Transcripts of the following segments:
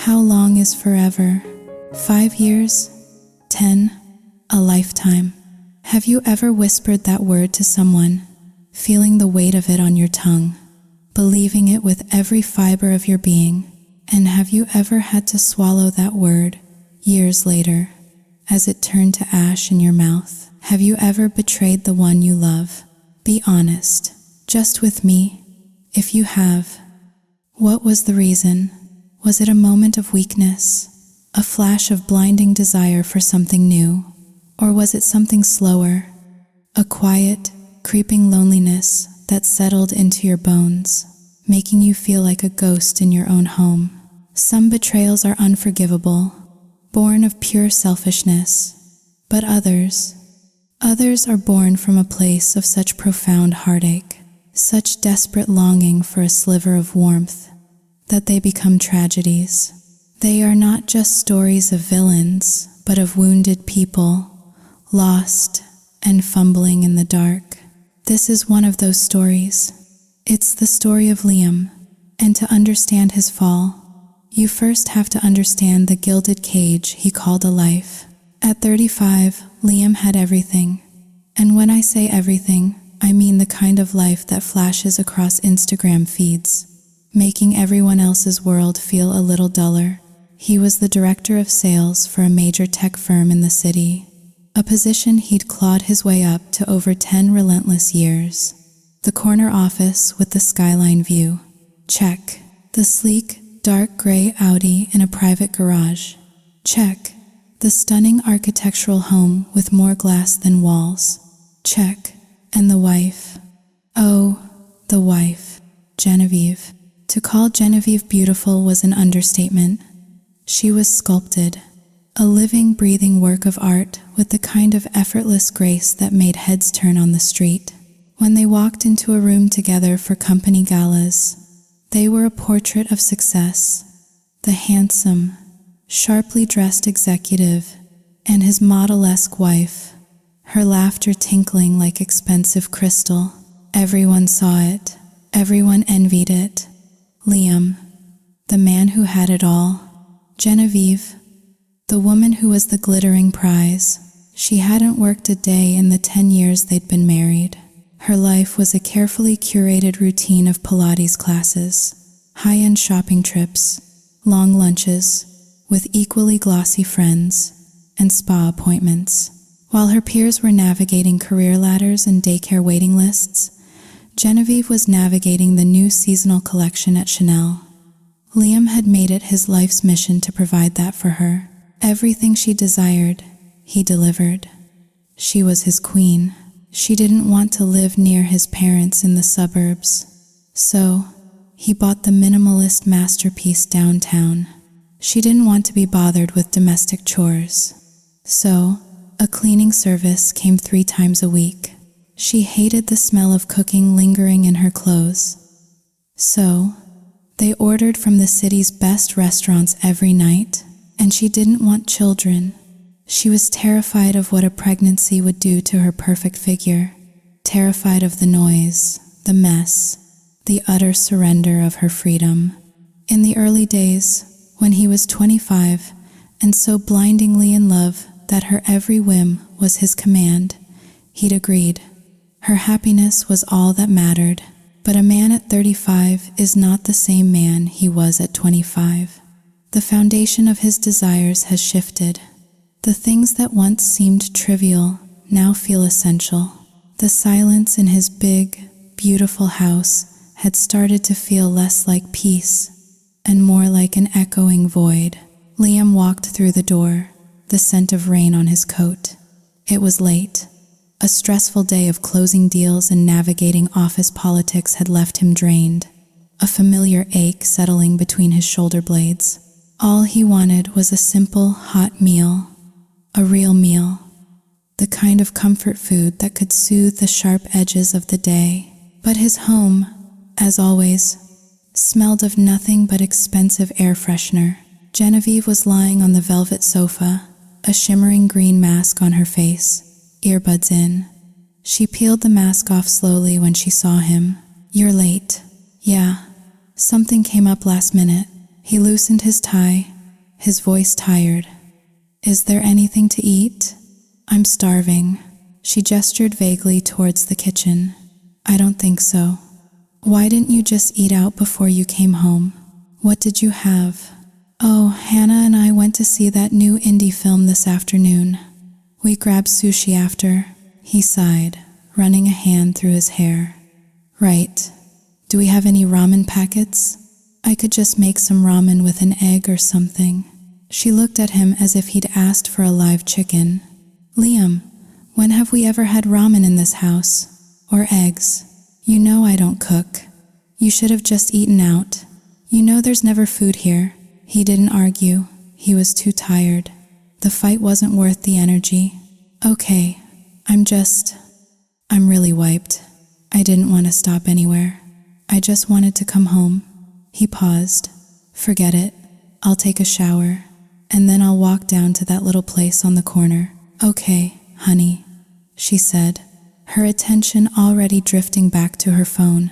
How long is forever? 5 years? 10? A lifetime? Have you ever whispered that word to someone, feeling the weight of it on your tongue, believing it with every fiber of your being? And have you ever had to swallow that word years later as it turned to ash in your mouth? Have you ever betrayed the one you love? Be honest, just with me, if you have. What was the reason? Was it a moment of weakness, a flash of blinding desire for something new? Or was it something slower, a quiet, creeping loneliness that settled into your bones, making you feel like a ghost in your own home? Some betrayals are unforgivable, born of pure selfishness, but others are born from a place of such profound heartache, such desperate longing for a sliver of warmth, that they become tragedies. They are not just stories of villains, but of wounded people, lost and fumbling in the dark. This is one of those stories. It's the story of Liam, and to understand his fall, you first have to understand the gilded cage he called a life. At 35, Liam had everything. And when I say everything, I mean the kind of life that flashes across Instagram feeds, making everyone else's world feel a little duller. He was the director of sales for a major tech firm in the city, a position he'd clawed his way up to over 10 relentless years. The corner office with the skyline view, check. The sleek, dark gray Audi in a private garage, check. The stunning architectural home with more glass than walls, check. And the wife, oh, the wife, Genevieve. To call Genevieve beautiful was an understatement. She was sculpted, a living, breathing work of art with the kind of effortless grace that made heads turn on the street. When they walked into a room together for company galas, they were a portrait of success. The handsome, sharply dressed executive and his model-esque wife, her laughter tinkling like expensive crystal. Everyone saw it. Everyone envied it. Liam, the man who had it all. Genevieve, the woman who was the glittering prize. She hadn't worked a day in the 10 years they'd been married. Her life was a carefully curated routine of Pilates classes, high-end shopping trips, long lunches with equally glossy friends, and spa appointments. While her peers were navigating career ladders and daycare waiting lists, Genevieve was navigating the new seasonal collection at Chanel. Liam had made it his life's mission to provide that for her. Everything she desired, he delivered. She was his queen. She didn't want to live near his parents in the suburbs, so he bought the minimalist masterpiece downtown. She didn't want to be bothered with domestic chores, so a cleaning service came 3 times a week. She hated the smell of cooking lingering in her clothes, so they ordered from the city's best restaurants every night, and she didn't want children. She was terrified of what a pregnancy would do to her perfect figure, terrified of the noise, the mess, the utter surrender of her freedom. In the early days, when he was 25 and so blindingly in love that her every whim was his command, he'd agreed. Her happiness was all that mattered, but a man at 35 is not the same man he was at 25. The foundation of his desires has shifted. The things that once seemed trivial now feel essential. The silence in his big, beautiful house had started to feel less like peace and more like an echoing void. Liam walked through the door, the scent of rain on his coat. It was late. A stressful day of closing deals and navigating office politics had left him drained, a familiar ache settling between his shoulder blades. All he wanted was a simple, hot meal, a real meal, the kind of comfort food that could soothe the sharp edges of the day. But his home, as always, smelled of nothing but expensive air freshener. Genevieve was lying on the velvet sofa, a shimmering green mask on her face, earbuds in. She peeled the mask off slowly when she saw him. "You're late." "Yeah, something came up last minute." He loosened his tie, his voice tired. "Is there anything to eat?" "I'm starving." She gestured vaguely towards the kitchen. "I don't think so." "Why didn't you just eat out before you came home? What did you have?" "Oh, Hannah and I went to see that new indie film this afternoon. We grabbed sushi after." He sighed, running a hand through his hair. "Right. Do we have any ramen packets? I could just make some ramen with an egg or something." She looked at him as if he'd asked for a live chicken. "Liam, when have we ever had ramen in this house? Or eggs? You know I don't cook. You should have just eaten out. You know there's never food here." He didn't argue. He was too tired. The fight wasn't worth the energy. "Okay, I'm really wiped. I didn't want to stop anywhere. I just wanted to come home." He paused. "Forget it. I'll take a shower, and then I'll walk down to that little place on the corner." "Okay, honey," she said, her attention already drifting back to her phone.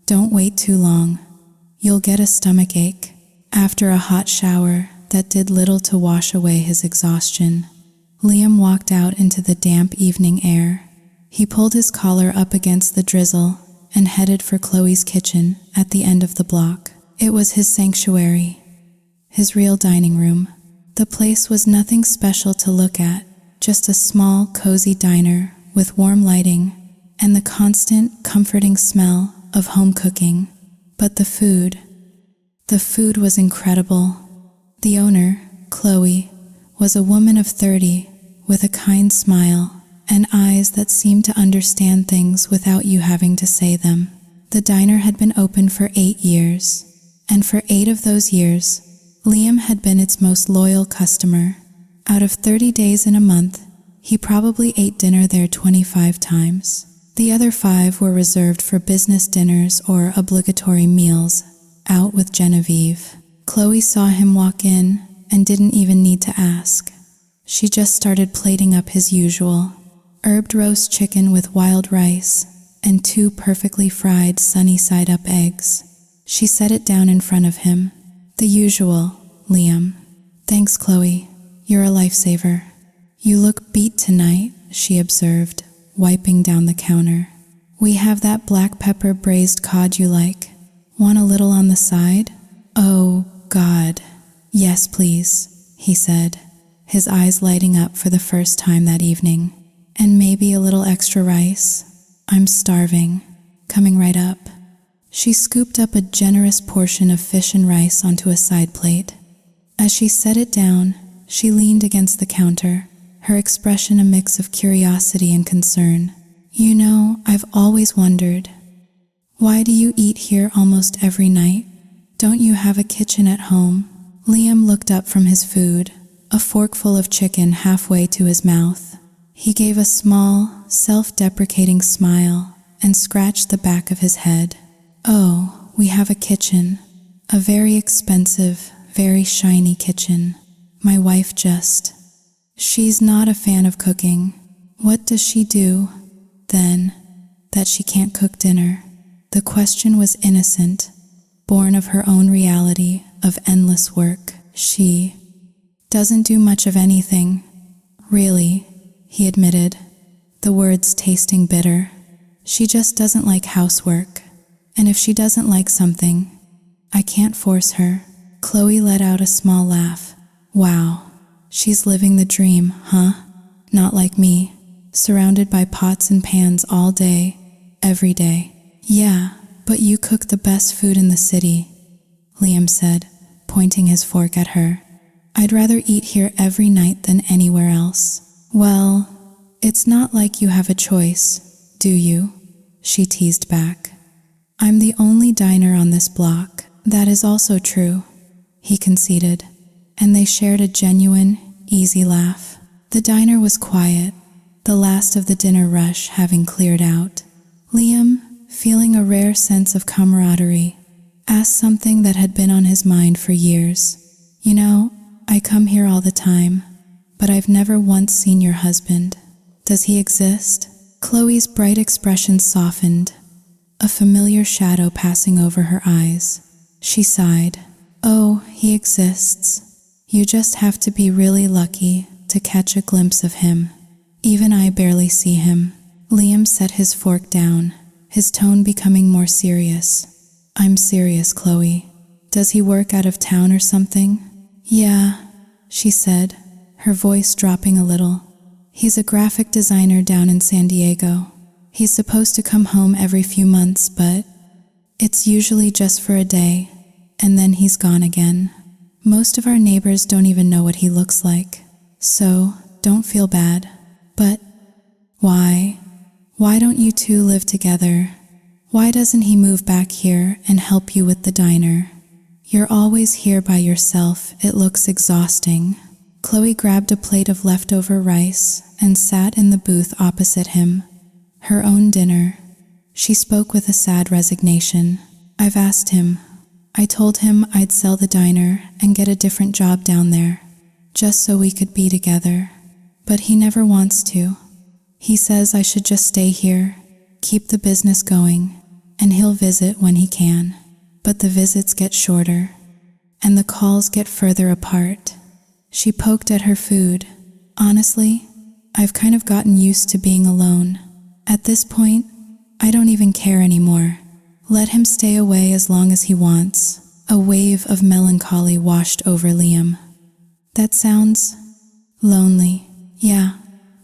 "Don't wait too long. You'll get a stomach ache." After a hot shower that did little to wash away his exhaustion, Liam walked out into the damp evening air. He pulled his collar up against the drizzle and headed for Chloe's kitchen at the end of the block. It was his sanctuary, his real dining room. The place was nothing special to look at, just a small, cozy diner with warm lighting and the constant, comforting smell of home cooking. But the food was incredible. The owner, Chloe, was a woman of 30 with a kind smile and eyes that seemed to understand things without you having to say them. The diner had been open for 8 years, and for 8 of those years, Liam had been its most loyal customer. Out of 30 days in a month, he probably ate dinner there 25 times. The other 5 were reserved for business dinners or obligatory meals out with Genevieve. Chloe saw him walk in and didn't even need to ask. She just started plating up his usual herbed roast chicken with wild rice and 2 perfectly fried sunny-side-up eggs. She set it down in front of him. "The usual, Liam." "Thanks, Chloe. You're a lifesaver." "You look beat tonight," she observed, wiping down the counter. "We have that black pepper braised cod you like. Want a little on the side?" "Oh, God. Yes, please," he said, his eyes lighting up for the first time that evening. "And maybe a little extra rice. I'm starving." "Coming right up." She scooped up a generous portion of fish and rice onto a side plate. As she set it down, she leaned against the counter, her expression a mix of curiosity and concern. "You know, I've always wondered, why do you eat here almost every night? Don't you have a kitchen at home?" Liam looked up from his food, a forkful of chicken halfway to his mouth. He gave a small, self-deprecating smile and scratched the back of his head. "Oh, we have a kitchen. A very expensive, very shiny kitchen. My wife she's not a fan of cooking." "What does she do, then, that she can't cook dinner?" The question was innocent, born of her own reality of endless work. "She doesn't do much of anything, really," he admitted, the words tasting bitter. "She just doesn't like housework, and if she doesn't like something, I can't force her." Chloe let out a small laugh. "Wow, she's living the dream, huh? Not like me, surrounded by pots and pans all day, every day." "Yeah, but you cook the best food in the city," Liam said, pointing his fork at her. "I'd rather eat here every night than anywhere else." "Well, it's not like you have a choice, do you?" she teased back. "I'm the only diner on this block." "That is also true," he conceded, and they shared a genuine, easy laugh. The diner was quiet, the last of the dinner rush having cleared out. Liam, feeling a rare sense of camaraderie, asked something that had been on his mind for years. "You know, I come here all the time, but I've never once seen your husband. Does he exist?" Chloe's bright expression softened, a familiar shadow passing over her eyes. She sighed. "Oh, he exists. You just have to be really lucky to catch a glimpse of him. Even I barely see him." Liam set his fork down, his tone becoming more serious. "I'm serious, Chloe. Does he work out of town or something?" "Yeah," she said, her voice dropping a little. "He's a graphic designer down in San Diego. He's supposed to come home every few months, but it's usually just for a day, and then he's gone again. Most of our neighbors don't even know what he looks like, so don't feel bad. But why don't you two live together? Why doesn't he move back here and help you with the diner? You're always here by yourself. It looks exhausting." Chloe grabbed a plate of leftover rice and sat in the booth opposite him. Her own dinner. She spoke with a sad resignation. "I've asked him. I told him I'd sell the diner and get a different job down there, just so we could be together. But he never wants to. He says I should just stay here, keep the business going, and he'll visit when he can. But the visits get shorter, and the calls get further apart." She poked at her food. "Honestly, I've kind of gotten used to being alone. At this point, I don't even care anymore. Let him stay away as long as he wants." A wave of melancholy washed over Liam. "That sounds lonely." "Yeah,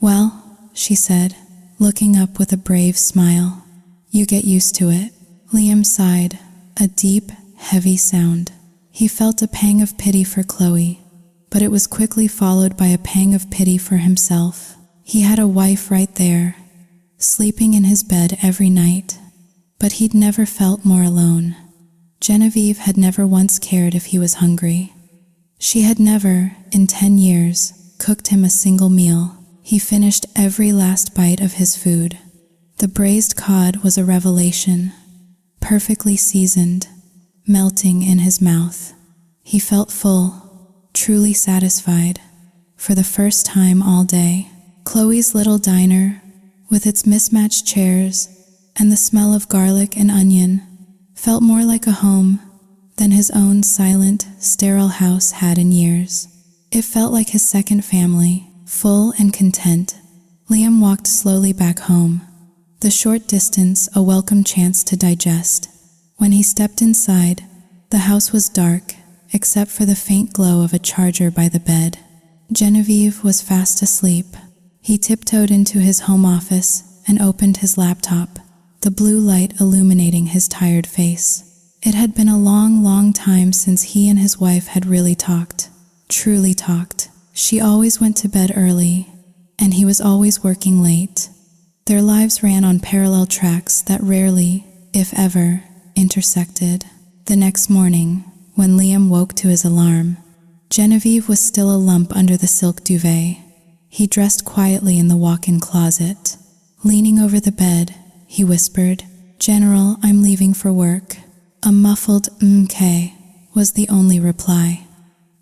well," she said, looking up with a brave smile. "You get used to it." Liam sighed, a deep, heavy sound. He felt a pang of pity for Chloe, but it was quickly followed by a pang of pity for himself. He had a wife right there, sleeping in his bed every night, but he'd never felt more alone. Genevieve had never once cared if he was hungry. She had never, in 10 years, cooked him a single meal. He finished every last bite of his food. The braised cod was a revelation, perfectly seasoned, melting in his mouth. He felt full, truly satisfied, for the first time all day. Chloe's little diner, with its mismatched chairs and the smell of garlic and onion, felt more like a home than his own silent, sterile house had in years. It felt like his second family, full and content. Liam walked slowly back home, the short distance a welcome chance to digest. When he stepped inside, the house was dark, except for the faint glow of a charger by the bed. Genevieve was fast asleep. He tiptoed into his home office and opened his laptop, the blue light illuminating his tired face. It had been a long, long time since he and his wife had really talked, truly talked. She always went to bed early, and he was always working late. Their lives ran on parallel tracks that rarely, if ever, intersected. The next morning, when Liam woke to his alarm, Genevieve was still a lump under the silk duvet. He dressed quietly in the walk-in closet. Leaning over the bed, he whispered, "General, I'm leaving for work." A muffled "MK" was the only reply.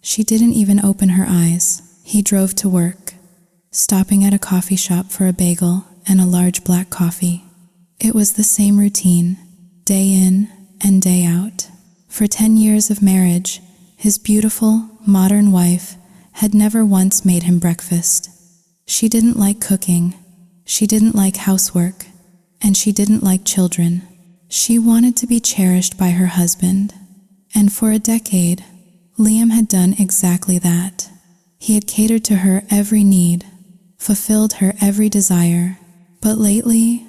She didn't even open her eyes. He drove to work, stopping at a coffee shop for a bagel and a large black coffee. It was the same routine, day in and day out. For 10 years of marriage, his beautiful, modern wife had never once made him breakfast. She didn't like cooking, she didn't like housework, and she didn't like children. She wanted to be cherished by her husband, and for a decade, Liam had done exactly that. He had catered to her every need, fulfilled her every desire, but lately,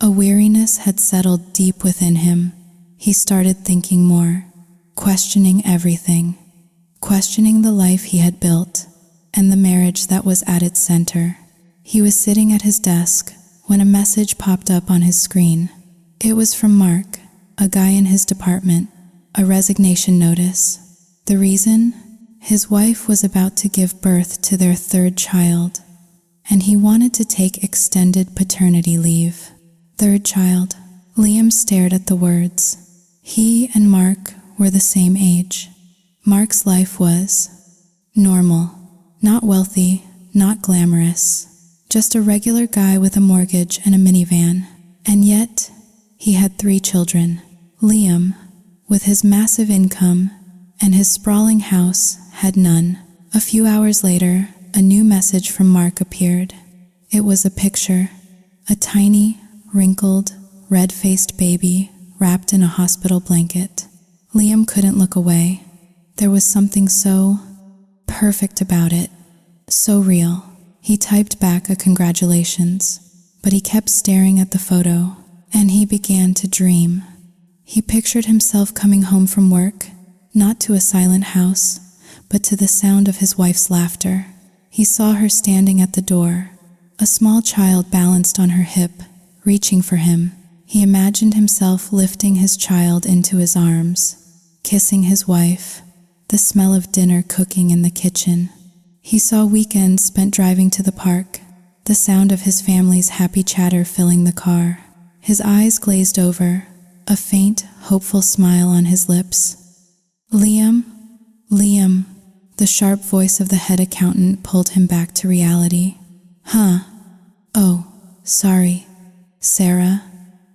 a weariness had settled deep within him. He started thinking more, questioning everything, questioning the life he had built and the marriage that was at its center. He was sitting at his desk when a message popped up on his screen. It was from Mark, a guy in his department, a resignation notice. The reason? His wife was about to give birth to their 3rd child, and he wanted to take extended paternity leave. 3rd child. Liam stared at the words. He and Mark were the same age. Mark's life was normal, not wealthy, not glamorous, just a regular guy with a mortgage and a minivan. And yet, he had 3 children. Liam, with his massive income and his sprawling house, had none. A few hours later, a new message from Mark appeared. It was a picture, a tiny, wrinkled, red-faced baby wrapped in a hospital blanket. Liam couldn't look away. There was something so perfect about it, so real. He typed back a congratulations, but he kept staring at the photo, and he began to dream. He pictured himself coming home from work, not to a silent house, but to the sound of his wife's laughter. He saw her standing at the door, a small child balanced on her hip, reaching for him. He imagined himself lifting his child into his arms, kissing his wife, the smell of dinner cooking in the kitchen. He saw weekends spent driving to the park, the sound of his family's happy chatter filling the car. His eyes glazed over, a faint, hopeful smile on his lips. Liam, the sharp voice of the head accountant pulled him back to reality. Huh? Oh, sorry. Sarah,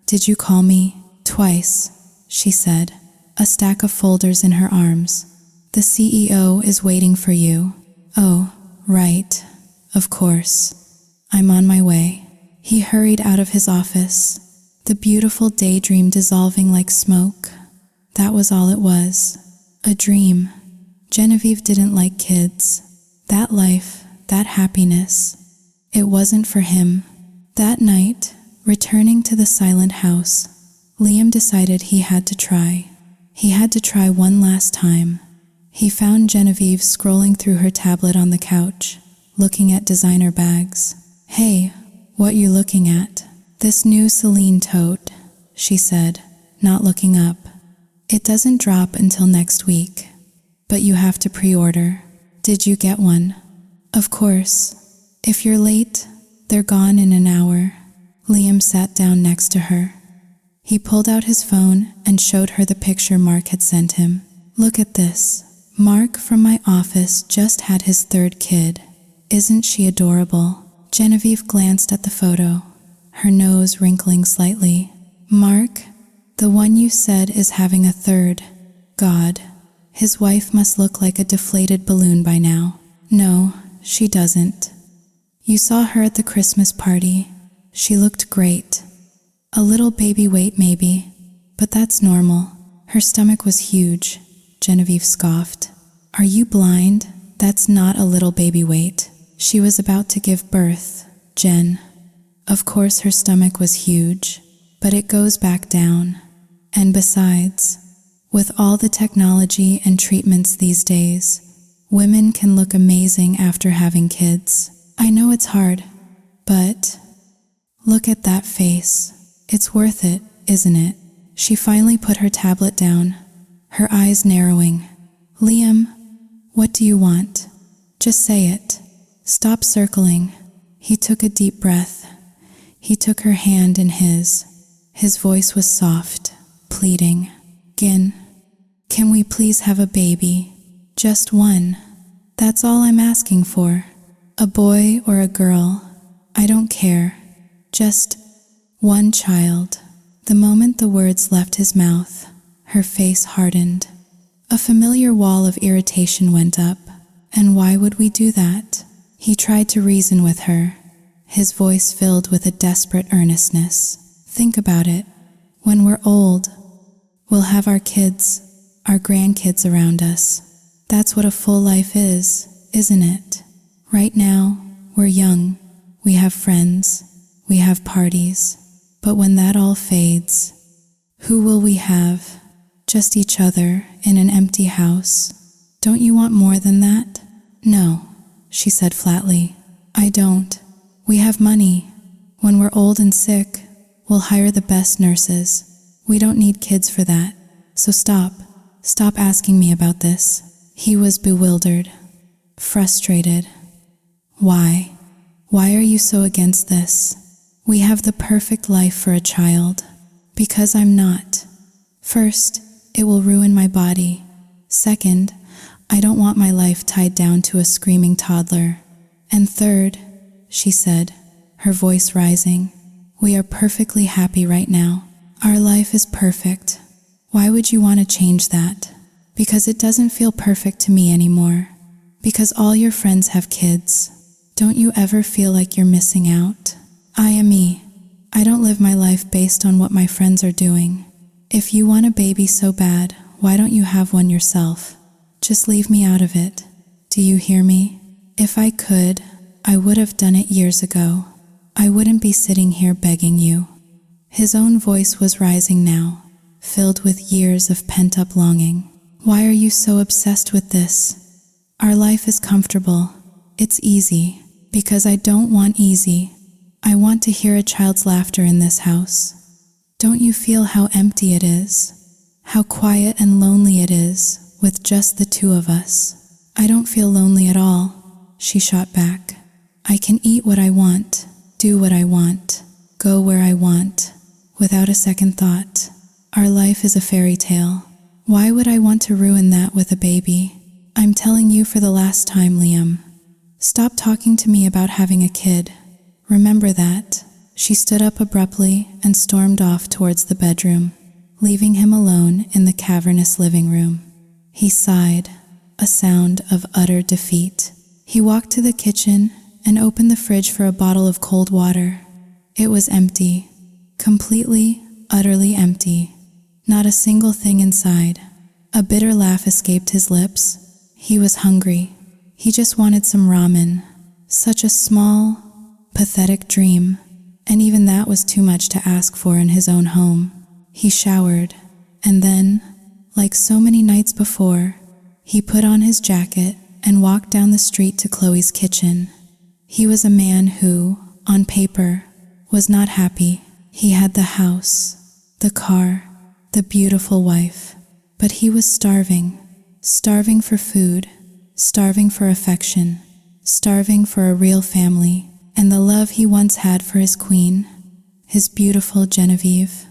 did you call me? Twice, she said, a stack of folders in her arms. The CEO is waiting for you. Oh, right. Of course. I'm on my way. He hurried out of his office, the beautiful daydream dissolving like smoke. That was all it was. A dream. Genevieve didn't like kids. That life, that happiness. It wasn't for him. That night, returning to the silent house, Liam decided he had to try. He had to try one last time. He found Genevieve scrolling through her tablet on the couch, looking at designer bags. Hey, what you looking at? This new Celine tote, she said, not looking up. It doesn't drop until next week, but you have to pre-order. Did you get one? Of course. If you're late, they're gone in an hour. Liam sat down next to her. He pulled out his phone and showed her the picture Mark had sent him. Look at this. Mark from my office just had his third kid. Isn't she adorable? Genevieve glanced at the photo, her nose wrinkling slightly. Mark, the one you said is having a third. God, his wife must look like a deflated balloon by now. No, she doesn't. You saw her at the Christmas party. She looked great. A little baby weight maybe, but that's normal. Her stomach was huge, Genevieve scoffed. Are you blind? That's not a little baby weight. She was about to give birth, Jen. Of course her stomach was huge, but it goes back down. And besides, with all the technology and treatments these days, women can look amazing after having kids. I know it's hard, but look at that face. It's worth it, isn't it? She finally put her tablet down, her eyes narrowing. Liam, what do you want? Just say it. Stop circling. He took a deep breath. He took her hand in his. His voice was soft, pleading. Gin, can we please have a baby? Just one. That's all I'm asking for. A boy or a girl. I don't care. Just one child. The moment the words left his mouth, her face hardened. A familiar wall of irritation went up. And why would we do that? He tried to reason with her, his voice filled with a desperate earnestness. Think about it. When we're old, we'll have our kids, our grandkids around us. That's what a full life is, isn't it? Right now, we're young. We have friends. We have parties. But when that all fades, who will we have? Just each other in an empty house. Don't you want more than that? No, she said flatly. I don't. We have money. When we're old and sick, we'll hire the best nurses. We don't need kids for that. So stop. Stop asking me about this. He was bewildered, frustrated. Why? Why are you so against this? We have the perfect life for a child. Because I'm not. First, it will ruin my body. Second, I don't want my life tied down to a screaming toddler. And third, she said, her voice rising, we are perfectly happy right now. Our life is perfect. Why would you want to change that? Because it doesn't feel perfect to me anymore. Because all your friends have kids. Don't you ever feel like you're missing out? I am me. I don't live my life based on what my friends are doing. If you want a baby so bad, why don't you have one yourself? Just leave me out of it. Do you hear me? If I could, I would have done it years ago. I wouldn't be sitting here begging you. His own voice was rising now, filled with years of pent-up longing. Why are you so obsessed with this? Our life is comfortable. It's easy. Because I don't want easy. I want to hear a child's laughter in this house. Don't you feel how empty it is? How quiet and lonely it is with just the two of us? I don't feel lonely at all, she shot back. I can eat what I want, do what I want, go where I want, without a second thought. Our life is a fairy tale. Why would I want to ruin that with a baby? I'm telling you for the last time, Liam. Stop talking to me about having a kid. Remember that. She stood up abruptly and stormed off towards the bedroom, leaving him alone in the cavernous living room. He sighed, a sound of utter defeat. He walked to the kitchen and opened the fridge for a bottle of cold water. It was empty, completely, utterly empty. Not a single thing inside. A bitter laugh escaped his lips. He was hungry. He just wanted some ramen. Such a small, pathetic dream. And even that was too much to ask for in his own home. He showered, and then, like so many nights before, he put on his jacket and walked down the street to Chloe's kitchen. He was a man who, on paper, was not happy. He had the house, the car, the beautiful wife, but he was starving for food, starving for affection, starving for a real family, and the love he once had for his queen, his beautiful Genevieve.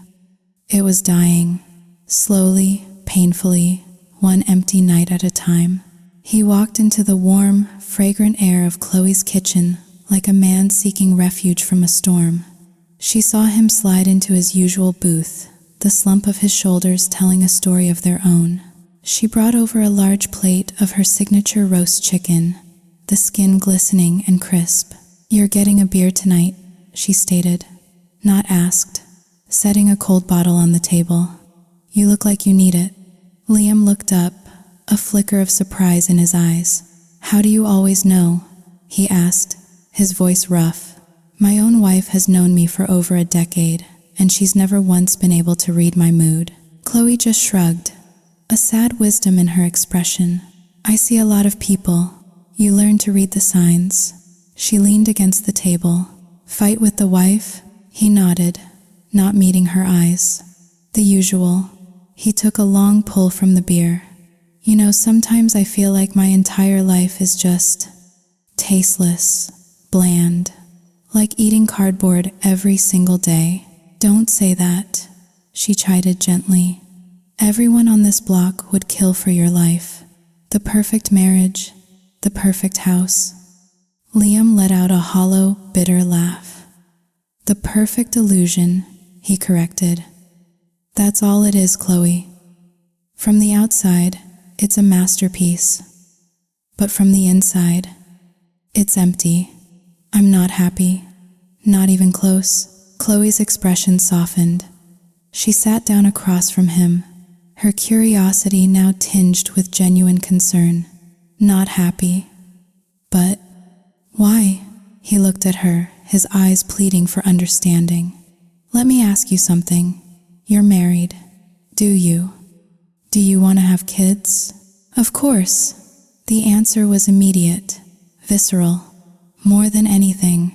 It was dying, slowly, painfully, one empty night at a time. He walked into the warm, fragrant air of Chloe's kitchen like a man seeking refuge from a storm. She saw him slide into his usual booth, the slump of his shoulders telling a story of their own. She brought over a large plate of her signature roast chicken, the skin glistening and crisp. "You're getting a beer tonight," she stated, not asked, setting a cold bottle on the table. "You look like you need it." Liam looked up, a flicker of surprise in his eyes. "How do you always know?" he asked, his voice rough. "My own wife has known me for over a decade, and she's never once been able to read my mood." Chloe just shrugged, a sad wisdom in her expression. "I see a lot of people. You learn to read the signs." She leaned against the table. "Fight with the wife?" He nodded, not meeting her eyes. "The usual." He took a long pull from the beer. "You know, sometimes I feel like my entire life is just tasteless, bland, like eating cardboard every single day." "Don't say that," she chided gently. "Everyone on this block would kill for your life. The perfect marriage, the perfect house." Liam let out a hollow, bitter laugh. "The perfect illusion," he corrected. "That's all it is, Chloe. From the outside, it's a masterpiece. But from the inside, it's empty. I'm not happy, not even close." Chloe's expression softened. She sat down across from him, her curiosity now tinged with genuine concern. "Not happy. But why?" He looked at her, his eyes pleading for understanding. "Let me ask you something. You're married. Do you? Do you want to have kids?" "Of course." The answer was immediate, visceral, more than anything.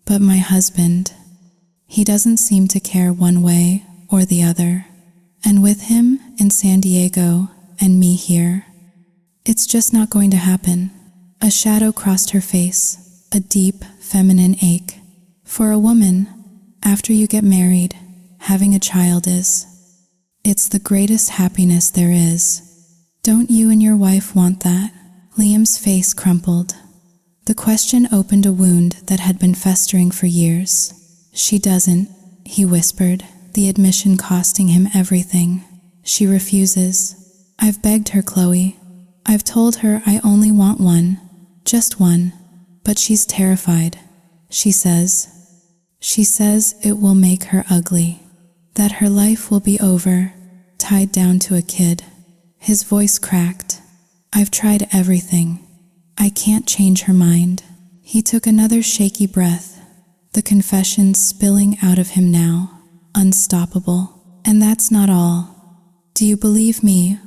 "But my husband, he doesn't seem to care one way or the other. And with him in San Diego and me here, it's just not going to happen." A shadow crossed her face, a deep, feminine ache. For a woman, after you get married, having a child it's the greatest happiness there is. "Don't you and your wife want that?" Liam's face crumpled. The question opened a wound that had been festering for years. "She doesn't," he whispered, the admission costing him everything. "She refuses. I've begged her, Chloe. I've told her I only want one, just one, but she's terrified. She says it will make her ugly, that her life will be over, tied down to a kid. His voice cracked. I've tried everything. I can't change her mind. He took another shaky breath, the confession spilling out of him now, unstoppable. And that's not all. Do you believe me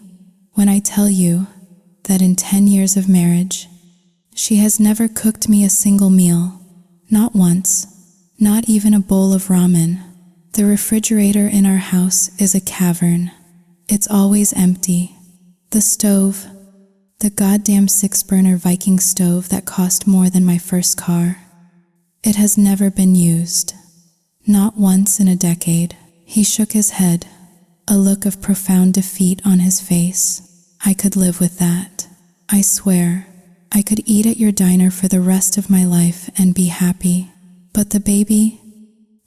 when I tell you that in 10 years of marriage, she has never cooked me a single meal, not once, not even a bowl of ramen. The refrigerator in our house is a cavern. It's always empty. The stove, the goddamn 6-burner Viking stove that cost more than my first car, it has never been used. Not once in a decade. He shook his head, a look of profound defeat on his face. I could live with that. I swear, I could eat at your diner for the rest of my life and be happy. But the baby,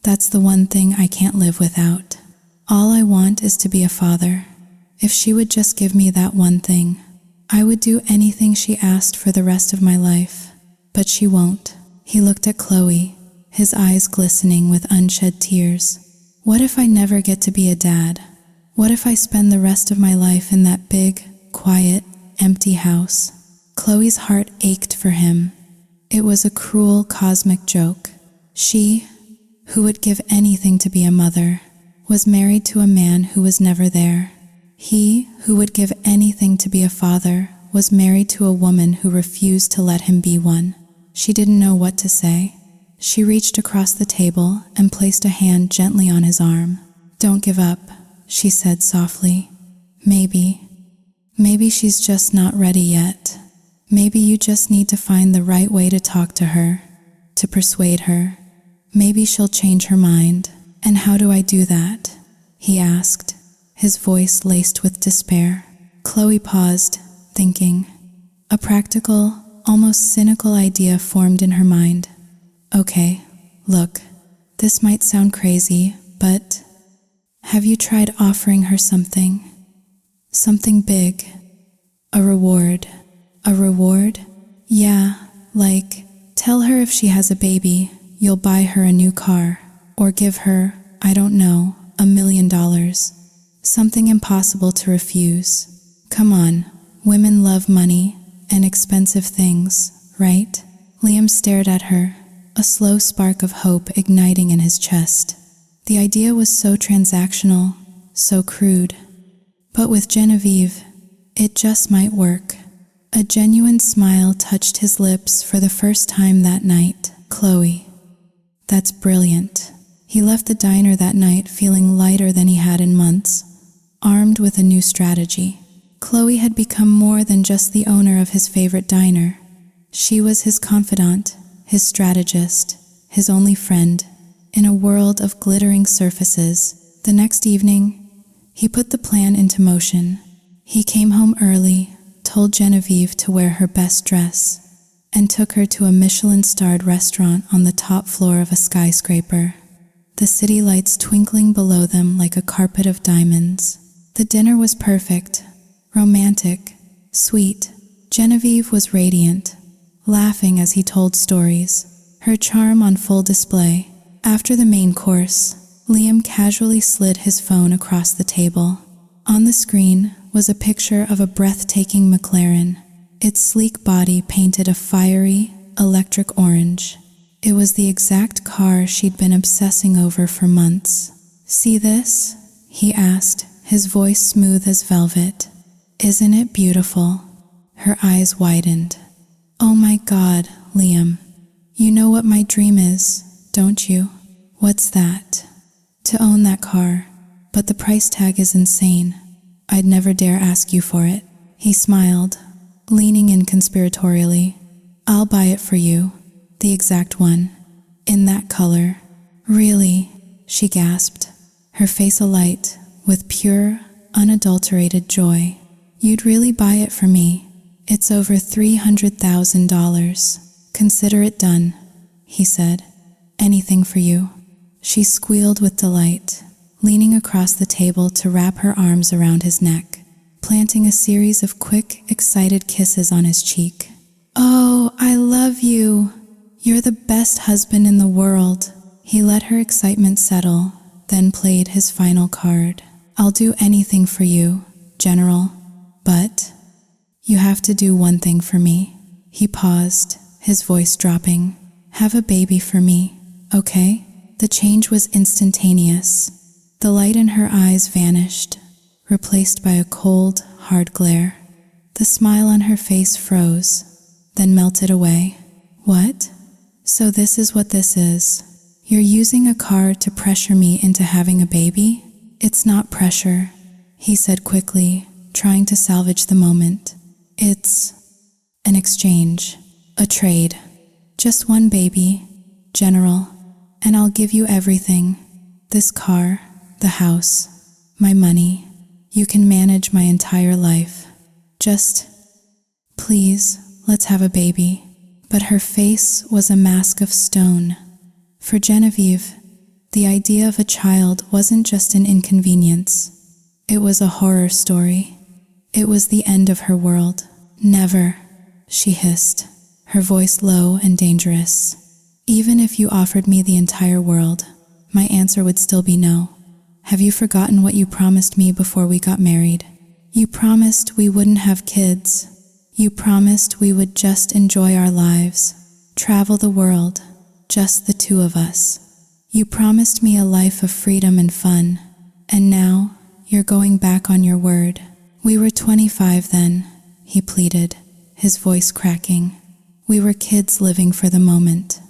that's the one thing I can't live without. All I want is to be a father. If she would just give me that one thing, I would do anything she asked for the rest of my life. But she won't. He looked at Chloe, his eyes glistening with unshed tears. What if I never get to be a dad? What if I spend the rest of my life in that big, quiet, empty house? Chloe's heart ached for him. It was a cruel cosmic joke. She, who would give anything to be a mother, was married to a man who was never there. He, who would give anything to be a father, was married to a woman who refused to let him be one. She didn't know what to say. She reached across the table and placed a hand gently on his arm. Don't give up, she said softly. Maybe she's just not ready yet. Maybe you just need to find the right way to talk to her, to persuade her. Maybe she'll change her mind. And how do I do that? He asked, his voice laced with despair. Chloe paused, thinking. A practical, almost cynical idea formed in her mind. Okay, look, this might sound crazy, but have you tried offering her something? Something big. A reward. A reward? Yeah, like, tell her if she has a baby, you'll buy her a new car, or give her, I don't know, $1 million. Something impossible to refuse. Come on, women love money and expensive things, right? Liam stared at her, a slow spark of hope igniting in his chest. The idea was so transactional, so crude. But with Genevieve, it just might work. A genuine smile touched his lips for the first time that night. Chloe. That's brilliant. He left the diner that night feeling lighter than he had in months, armed with a new strategy. Chloe had become more than just the owner of his favorite diner. She was his confidant, his strategist, his only friend, in a world of glittering surfaces. The next evening, he put the plan into motion. He came home early, told Genevieve to wear her best dress, and took her to a Michelin-starred restaurant on the top floor of a skyscraper, the city lights twinkling below them like a carpet of diamonds. The dinner was perfect, romantic, sweet. Genevieve was radiant, laughing as he told stories, her charm on full display. After the main course, Liam casually slid his phone across the table. On the screen was a picture of a breathtaking McLaren, its sleek body painted a fiery, electric orange. It was the exact car she'd been obsessing over for months. See this? He asked, his voice smooth as velvet. Isn't it beautiful? Her eyes widened. Oh my God, Liam. You know what my dream is, don't you? What's that? To own that car, but the price tag is insane. I'd never dare ask you for it. He smiled, leaning in conspiratorially. I'll buy it for you, the exact one, in that color. Really? She gasped, her face alight with pure, unadulterated joy. You'd really buy it for me? It's over $300,000. Consider it done, he said. Anything for you. She squealed with delight, leaning across the table to wrap her arms around his neck. planting a series of quick, excited kisses on his cheek. "Oh, I love you. You're the best husband in the world." He let her excitement settle, then played his final card. "I'll do anything for you, General, but you have to do one thing for me." He paused, his voice dropping. "Have a baby for me, okay?" The change was instantaneous. The light in her eyes vanished, replaced by a cold, hard glare. The smile on her face froze, then melted away. "What? So this is what this is? You're using a card to pressure me into having a baby?" "It's not pressure," he said quickly, trying to salvage the moment. "It's an exchange, a trade. Just one baby, General, and I'll give you everything. This car, the house, my money. You can manage my entire life. Just, please, let's have a baby." But her face was a mask of stone. For Genevieve, the idea of a child wasn't just an inconvenience. It was a horror story. It was the end of her world. "Never," she hissed, her voice low and dangerous. "Even if you offered me the entire world, my answer would still be no. Have you forgotten what you promised me before we got married? You promised we wouldn't have kids. You promised we would just enjoy our lives, travel the world, just the two of us. You promised me a life of freedom and fun, and now you're going back on your word." "We were 25 then," he pleaded, his voice cracking. "We were kids living for the moment.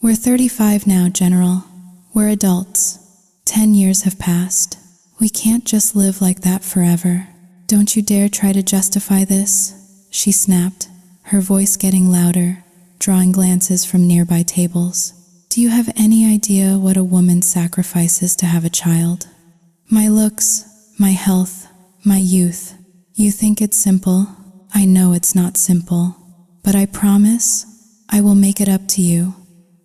We're 35 now, General. We're adults. 10 years have passed. We can't just live like that forever. Don't you dare try to justify this," she snapped, her voice getting louder, drawing glances from nearby tables. "Do you have any idea what a woman sacrifices to have a child? My looks, my health, my youth. You think it's simple? I know it's not simple. But I promise I will make it up to you.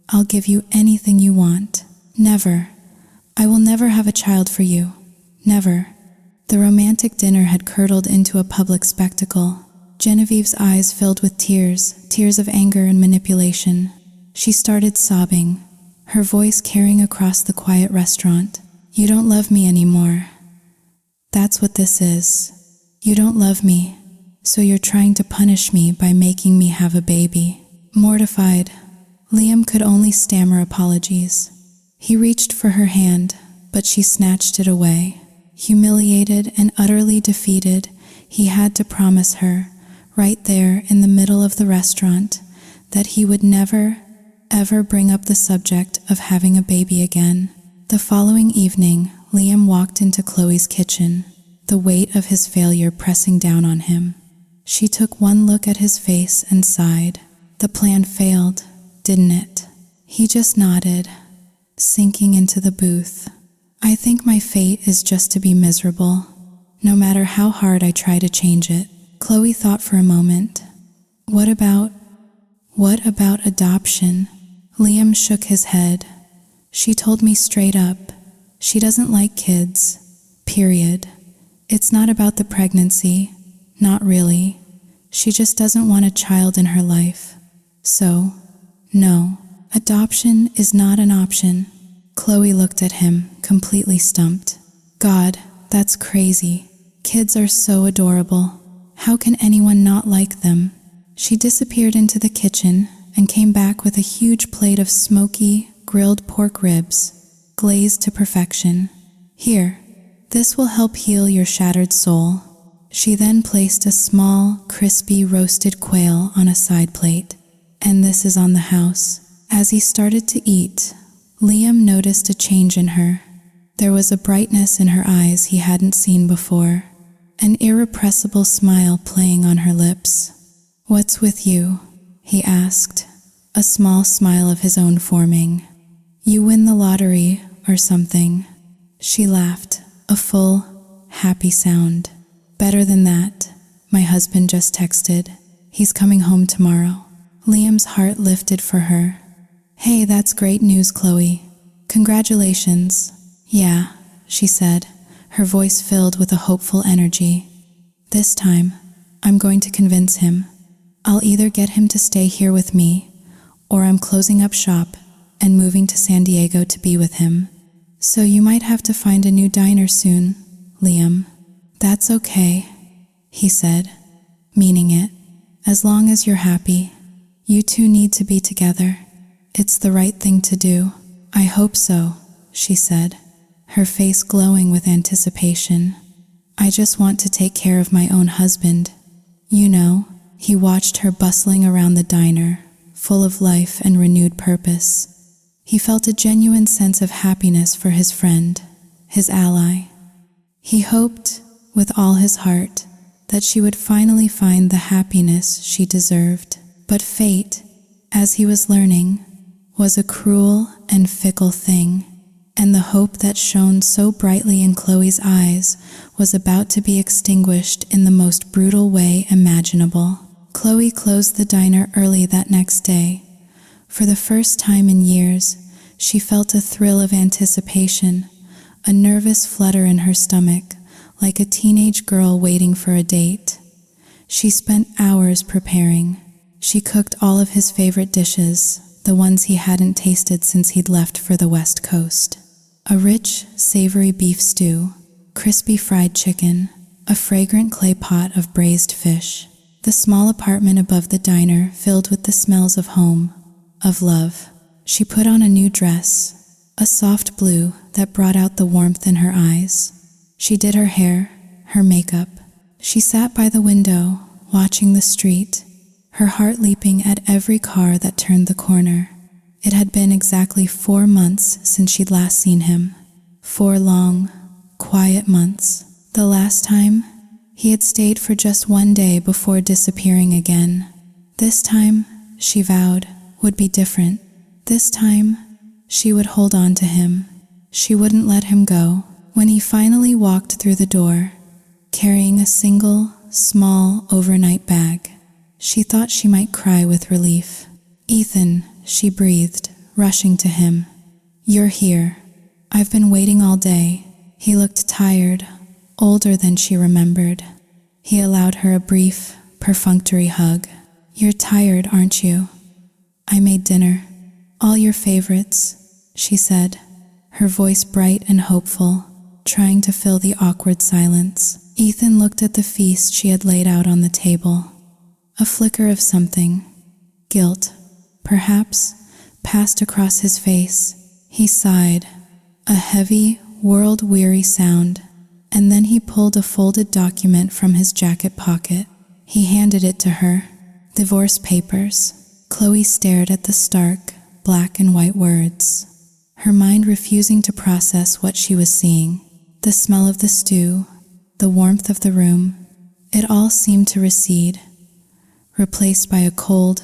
I'll give you anything you want. Never. I will never have a child for you. Never." The romantic dinner had curdled into a public spectacle. Genevieve's eyes filled with tears, tears of anger and manipulation. She started sobbing, her voice carrying across the quiet restaurant. "You don't love me anymore. That's what this is. You don't love me, so you're trying to punish me by making me have a baby." Mortified, Liam could only stammer apologies. He reached for her hand, but she snatched it away. Humiliated and utterly defeated, he had to promise her, right there in the middle of the restaurant, that he would never, ever bring up the subject of having a baby again. The following evening, Liam walked into Chloe's kitchen, the weight of his failure pressing down on him. She took one look at his face and sighed. The plan failed, didn't it? He just nodded, sinking into the booth. "I think my fate is just to be miserable, no matter how hard I try to change it." Chloe thought for a moment. What about adoption? Liam shook his head. "She told me straight up, she doesn't like kids, period. It's not about the pregnancy, not really. She just doesn't want a child in her life. So, no, adoption is not an option." Chloe looked at him, completely stumped. "God, that's crazy. Kids are so adorable. How can anyone not like them?" She disappeared into the kitchen and came back with a huge plate of smoky, grilled pork ribs, glazed to perfection. "Here, this will help heal your shattered soul." She then placed a small, crispy roasted quail on a side plate. "And this is on the house." As he started to eat, Liam noticed a change in her. There was a brightness in her eyes he hadn't seen before, an irrepressible smile playing on her lips. "What's with you?" he asked, a small smile of his own forming. "You win the lottery or something." She laughed, a full, happy sound. "Better than that. My husband just texted. He's coming home tomorrow." Liam's heart lifted for her. "Hey, that's great news, Chloe. Congratulations." "Yeah," she said, her voice filled with a hopeful energy. This time, I'm going to convince him. I'll either get him to stay here with me, or I'm closing up shop and moving to San Diego to be with him. So you might have to find a new diner soon, Liam. That's okay, he said, meaning it. As long as you're happy. You two need to be together. It's the right thing to do. I hope so, she said, her face glowing with anticipation. I just want to take care of my own husband. You know, he watched her bustling around the diner, full of life and renewed purpose. He felt a genuine sense of happiness for his friend, his ally. He hoped, with all his heart, that she would finally find the happiness she deserved. But fate, as he was learning, was a cruel and fickle thing, and the hope that shone so brightly in Chloe's eyes was about to be extinguished in the most brutal way imaginable. Chloe closed the diner early that next day. For the first time in years, she felt a thrill of anticipation, a nervous flutter in her stomach, like a teenage girl waiting for a date. She spent hours preparing. She cooked all of his favorite dishes, the ones he hadn't tasted since he'd left for the West Coast. A rich, savory beef stew, crispy fried chicken, a fragrant clay pot of braised fish. The small apartment above the diner filled with the smells of home, of love. She put on a new dress, a soft blue that brought out the warmth in her eyes. She did her hair, her makeup. She sat by the window, watching the street, her heart leaping at every car that turned the corner. It had been exactly 4 months since she'd last seen him. 4 long, quiet months. The last time, he had stayed for just 1 day before disappearing again. This time, she vowed, would be different. This time, she would hold on to him. She wouldn't let him go. When he finally walked through the door, carrying a single, small, overnight bag, she thought she might cry with relief. "Ethan," she breathed, rushing to him. "You're here. I've been waiting all day." He looked tired, older than she remembered. He allowed her a brief, perfunctory hug. "You're tired, aren't you? I made dinner. All your favorites," she said, her voice bright and hopeful, trying to fill the awkward silence. Ethan looked at the feast she had laid out on the table. A flicker of something, guilt, perhaps, passed across his face. He sighed, a heavy, world-weary sound, and then he pulled a folded document from his jacket pocket. He handed it to her. Divorce papers. Chloe stared at the stark, black and white words, her mind refusing to process what she was seeing. The smell of the stew, the warmth of the room, it all seemed to recede, replaced by a cold,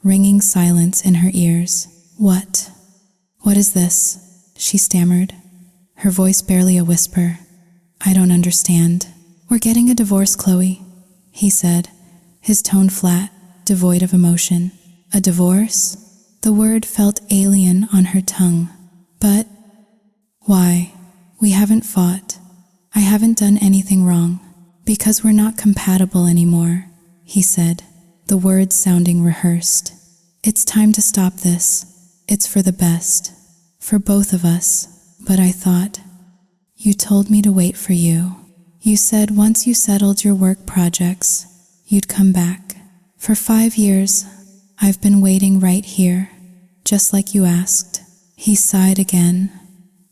ringing silence in her ears. What is this?" she stammered, her voice barely a whisper. "I don't understand." "We're getting a divorce, Chloe," he said, his tone flat, devoid of emotion. "A divorce?" The word felt alien on her tongue. "But why? We haven't fought. I haven't done anything wrong." "Because we're not compatible anymore," he said, the words sounding rehearsed. "It's time to stop this. It's for the best. For both of us. But I thought, you told me to wait for you. You said once you settled your work projects, you'd come back. For 5 years, I've been waiting right here, just like you asked." He sighed again,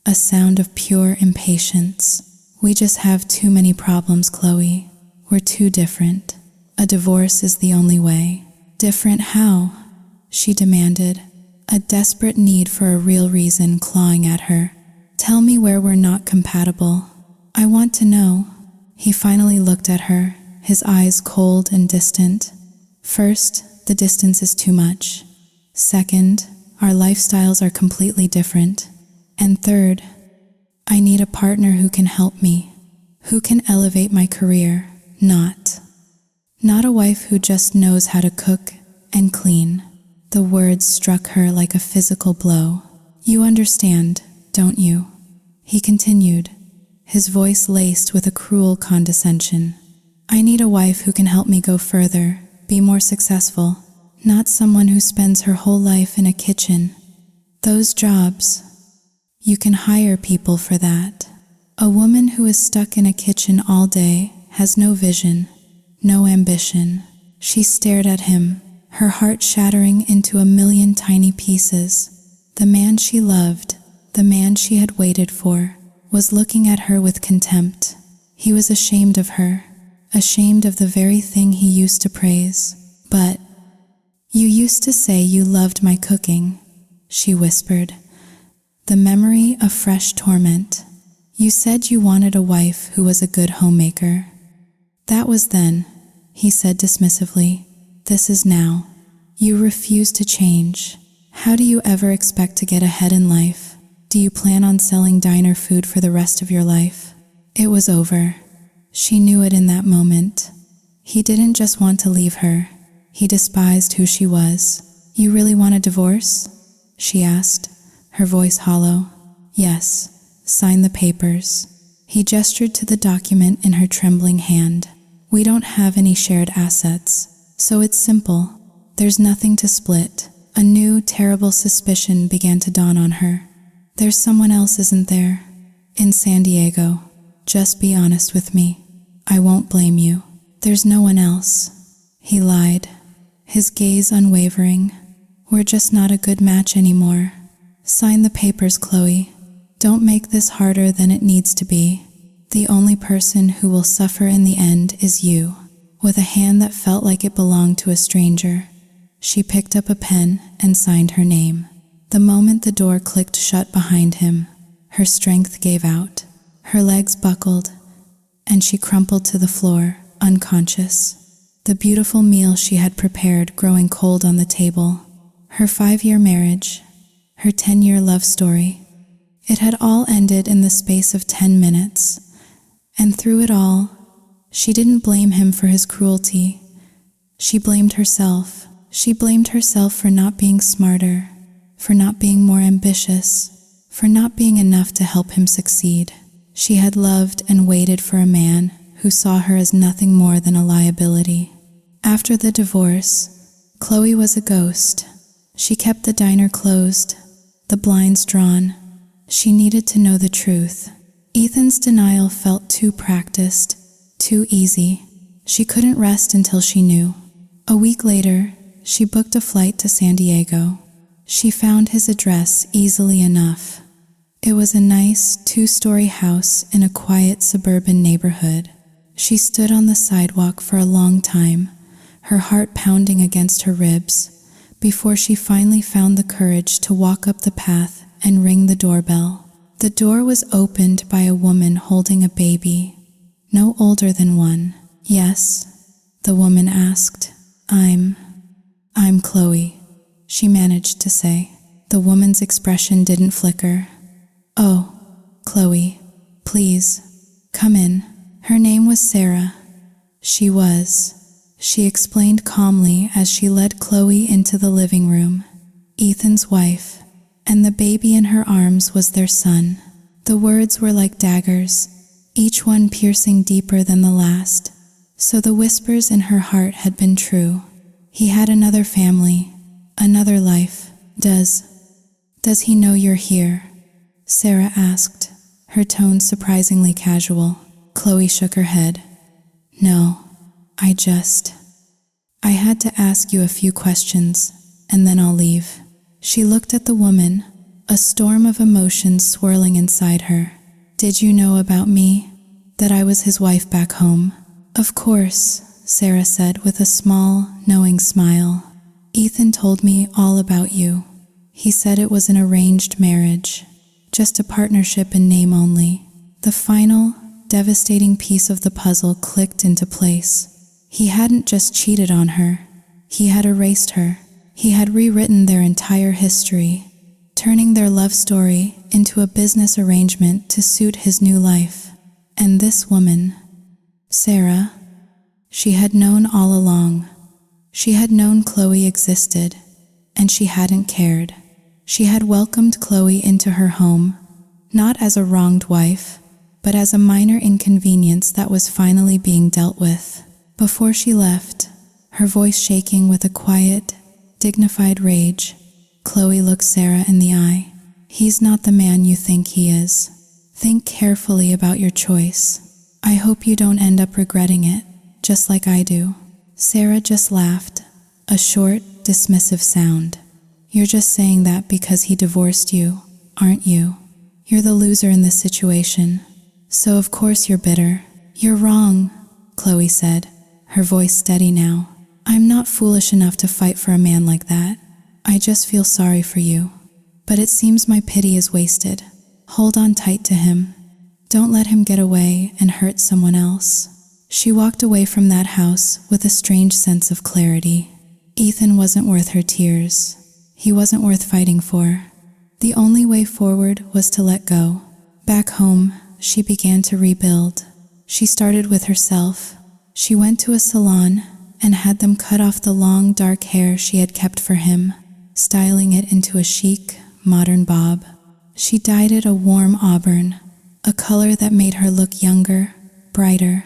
a sound of pure impatience. "We just have too many problems, Chloe. We're too different. A divorce is the only way." "Different how?" she demanded, a desperate need for a real reason clawing at her. "Tell me where we're not compatible. I want to know." He finally looked at her, his eyes cold and distant. "First, the distance is too much. Second, our lifestyles are completely different. And third, I need a partner who can help me, who can elevate my career, not a wife who just knows how to cook and clean." The words struck her like a physical blow. "You understand, don't you?" he continued, his voice laced with a cruel condescension. I need a wife who can help me go further, be more successful, not someone who spends her whole life in a kitchen. Those jobs, you can hire people for that. A woman who is stuck in a kitchen all day has no vision, no ambition. She stared at him, her heart shattering into a million tiny pieces. The man she loved, the man she had waited for, was looking at her with contempt. He was ashamed of her, ashamed of the very thing he used to praise. But, "You used to say you loved my cooking," she whispered, the memory of fresh torment. "You said you wanted a wife who was a good homemaker." "That was then," he said dismissively. "This is now. You refuse to change. How do you ever expect to get ahead in life? Do you plan on selling diner food for the rest of your life?" It was over. She knew it in that moment. He didn't just want to leave her. He despised who she was. "You really want a divorce?" she asked, her voice hollow. "Yes, sign the papers." He gestured to the document in her trembling hand. "We don't have any shared assets, so it's simple. There's nothing to split." A new, terrible suspicion began to dawn on her. "There's someone else, isn't there? In San Diego. Just be honest with me. I won't blame you." "There's no one else," he lied, his gaze unwavering. "We're just not a good match anymore. Sign the papers, Chloe. Don't make this harder than it needs to be. The only person who will suffer in the end is you." With a hand that felt like it belonged to a stranger, she picked up a pen and signed her name. The moment the door clicked shut behind him, her strength gave out. Her legs buckled, and she crumpled to the floor, unconscious. The beautiful meal she had prepared growing cold on the table. Her 5-year marriage, her 10-year love story. It had all ended in the space of 10 minutes. And through it all, she didn't blame him for his cruelty. She blamed herself. She blamed herself for not being smarter, for not being more ambitious, for not being enough to help him succeed. She had loved and waited for a man who saw her as nothing more than a liability. After the divorce, Chloe was a ghost. She kept the diner closed, the blinds drawn. She needed to know the truth. Ethan's denial felt too practiced, too easy. She couldn't rest until she knew. A week later, she booked a flight to San Diego. She found his address easily enough. It was a nice 2-story house in a quiet suburban neighborhood. She stood on the sidewalk for a long time, her heart pounding against her ribs, before she finally found the courage to walk up the path and ring the doorbell. The door was opened by a woman holding a baby, no older than 1. "Yes?" the woman asked. I'm Chloe," she managed to say. The woman's expression didn't flicker. "Oh, Chloe, please, come in." Her name was Sarah. She explained calmly as she led Chloe into the living room. Ethan's wife, and the baby in her arms was their son. The words were like daggers, each one piercing deeper than the last. So the whispers in her heart had been true. He had another family, another life. Does he know you're here?" Sarah asked, her tone surprisingly casual. Chloe shook her head. "No, I had to ask you a few questions, and then I'll leave." She looked at the woman, a storm of emotions swirling inside her. "Did you know about me? That I was his wife back home?" "Of course," Sarah said with a small, knowing smile. "Ethan told me all about you. He said it was an arranged marriage, just a partnership in name only." The final, devastating piece of the puzzle clicked into place. He hadn't just cheated on her. He had erased her. He had rewritten their entire history, turning their love story into a business arrangement to suit his new life. And this woman, Sarah, she had known all along. She had known Chloe existed, and she hadn't cared. She had welcomed Chloe into her home, not as a wronged wife, but as a minor inconvenience that was finally being dealt with. Before she left, her voice shaking with a quiet, dignified rage, Chloe looked Sarah in the eye. "He's not the man you think he is. Think carefully about your choice. I hope you don't end up regretting it, just like I do." Sarah just laughed, a short, dismissive sound. "You're just saying that because he divorced you, aren't you? You're the loser in this situation, so of course you're bitter." "You're wrong," Chloe said, her voice steady now. "I'm not foolish enough to fight for a man like that. I just feel sorry for you. But it seems my pity is wasted. Hold on tight to him. Don't let him get away and hurt someone else." She walked away from that house with a strange sense of clarity. Ethan wasn't worth her tears. He wasn't worth fighting for. The only way forward was to let go. Back home, she began to rebuild. She started with herself. She went to a salon and had them cut off the long, dark hair she had kept for him, styling it into a chic, modern bob. She dyed it a warm auburn, a color that made her look younger, brighter.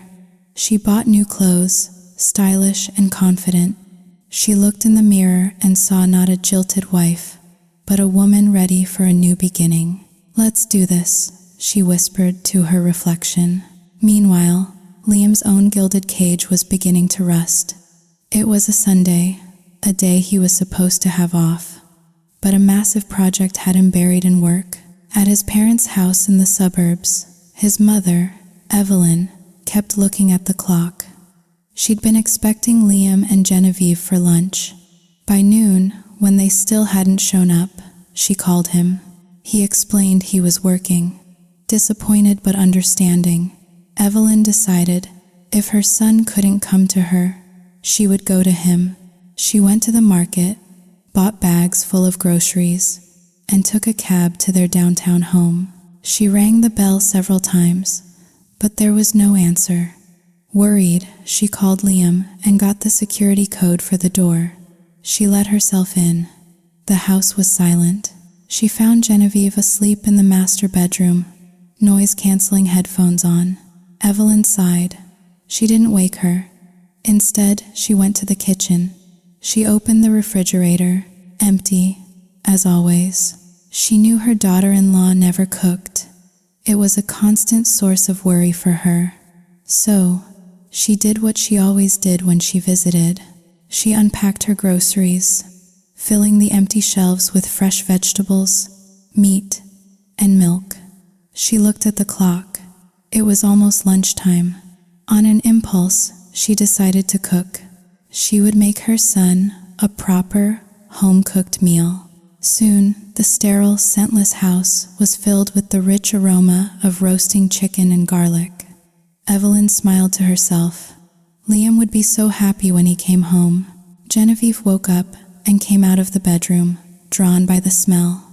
She bought new clothes, stylish and confident. She looked in the mirror and saw not a jilted wife, but a woman ready for a new beginning. "Let's do this," she whispered to her reflection. Meanwhile, Liam's own gilded cage was beginning to rust. It was a Sunday, a day he was supposed to have off, but a massive project had him buried in work. At his parents' house in the suburbs, his mother, Evelyn, kept looking at the clock. She'd been expecting Liam and Genevieve for lunch. By noon, when they still hadn't shown up, she called him. He explained he was working. Disappointed but understanding, Evelyn decided if her son couldn't come to her, she would go to him. She went to the market, bought bags full of groceries, and took a cab to their downtown home. She rang the bell several times, but there was no answer. Worried, she called Liam and got the security code for the door. She let herself in. The house was silent. She found Genevieve asleep in the master bedroom, noise-canceling headphones on. Evelyn sighed. She didn't wake her. Instead, she went to the kitchen. She opened the refrigerator, empty, as always. She knew her daughter-in-law never cooked. It was a constant source of worry for her. So, she did what she always did when she visited. She unpacked her groceries, filling the empty shelves with fresh vegetables, meat, and milk. She looked at the clock. It was almost lunchtime. On an impulse, she decided to cook. She would make her son a proper, home-cooked meal. Soon, the sterile, scentless house was filled with the rich aroma of roasting chicken and garlic. Evelyn smiled to herself. Liam would be so happy when he came home. Genevieve woke up and came out of the bedroom, drawn by the smell.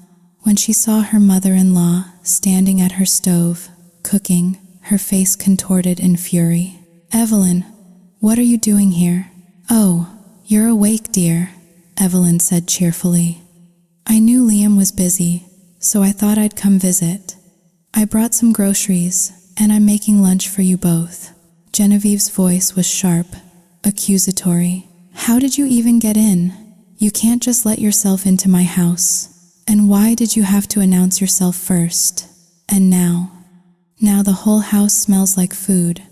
When she saw her mother-in-law standing at her stove, cooking, her face contorted in fury. "Evelyn, what are you doing here?" "Oh, you're awake, dear," Evelyn said cheerfully. "I knew Liam was busy, so I thought I'd come visit. I brought some groceries, and I'm making lunch for you both." Genevieve's voice was sharp, accusatory. "How did you even get in? You can't just let yourself into my house. And why did you have to announce yourself first? And now the whole house smells like food.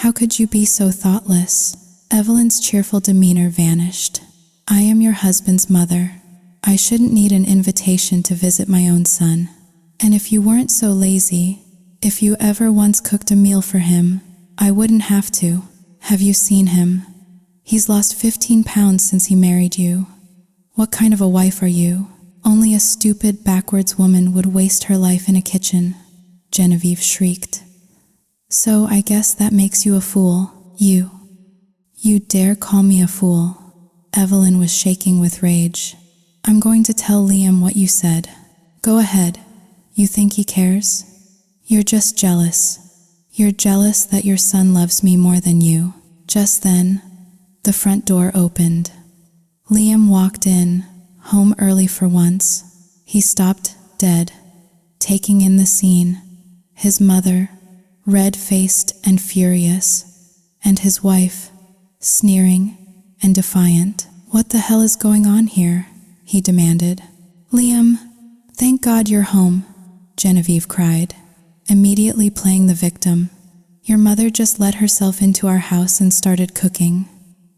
How could you be so thoughtless?" Evelyn's cheerful demeanor vanished. "I am your husband's mother. I shouldn't need an invitation to visit my own son. And if you weren't so lazy, if you ever once cooked a meal for him, I wouldn't have to. Have you seen him? He's lost 15 pounds since he married you. What kind of a wife are you? Only a stupid, backwards woman would waste her life in a kitchen," Genevieve shrieked. "So I guess that makes you a fool, you. You dare call me a fool?" Evelyn was shaking with rage. "I'm going to tell Liam what you said." "Go ahead. You think he cares? You're just jealous. You're jealous that your son loves me more than you." Just then, the front door opened. Liam walked in, home early for once. He stopped dead, taking in the scene. His mother, red-faced and furious, and his wife, sneering and defiant. "What the hell is going on here?" he demanded. "Liam, thank God you're home," Genevieve cried, immediately playing the victim. "Your mother just let herself into our house and started cooking.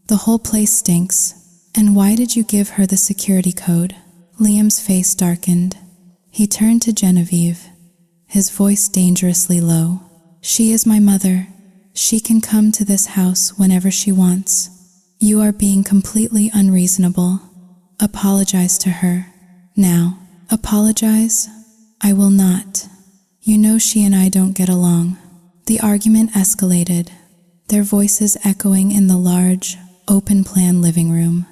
The whole place stinks. And why did you give her the security code?" Liam's face darkened. He turned to Genevieve, his voice dangerously low. "She is my mother. She can come to this house whenever she wants. You are being completely unreasonable. Apologize to her. Now." "Apologize? I will not. You know she and I don't get along." The argument escalated, their voices echoing in the large, open-plan living room.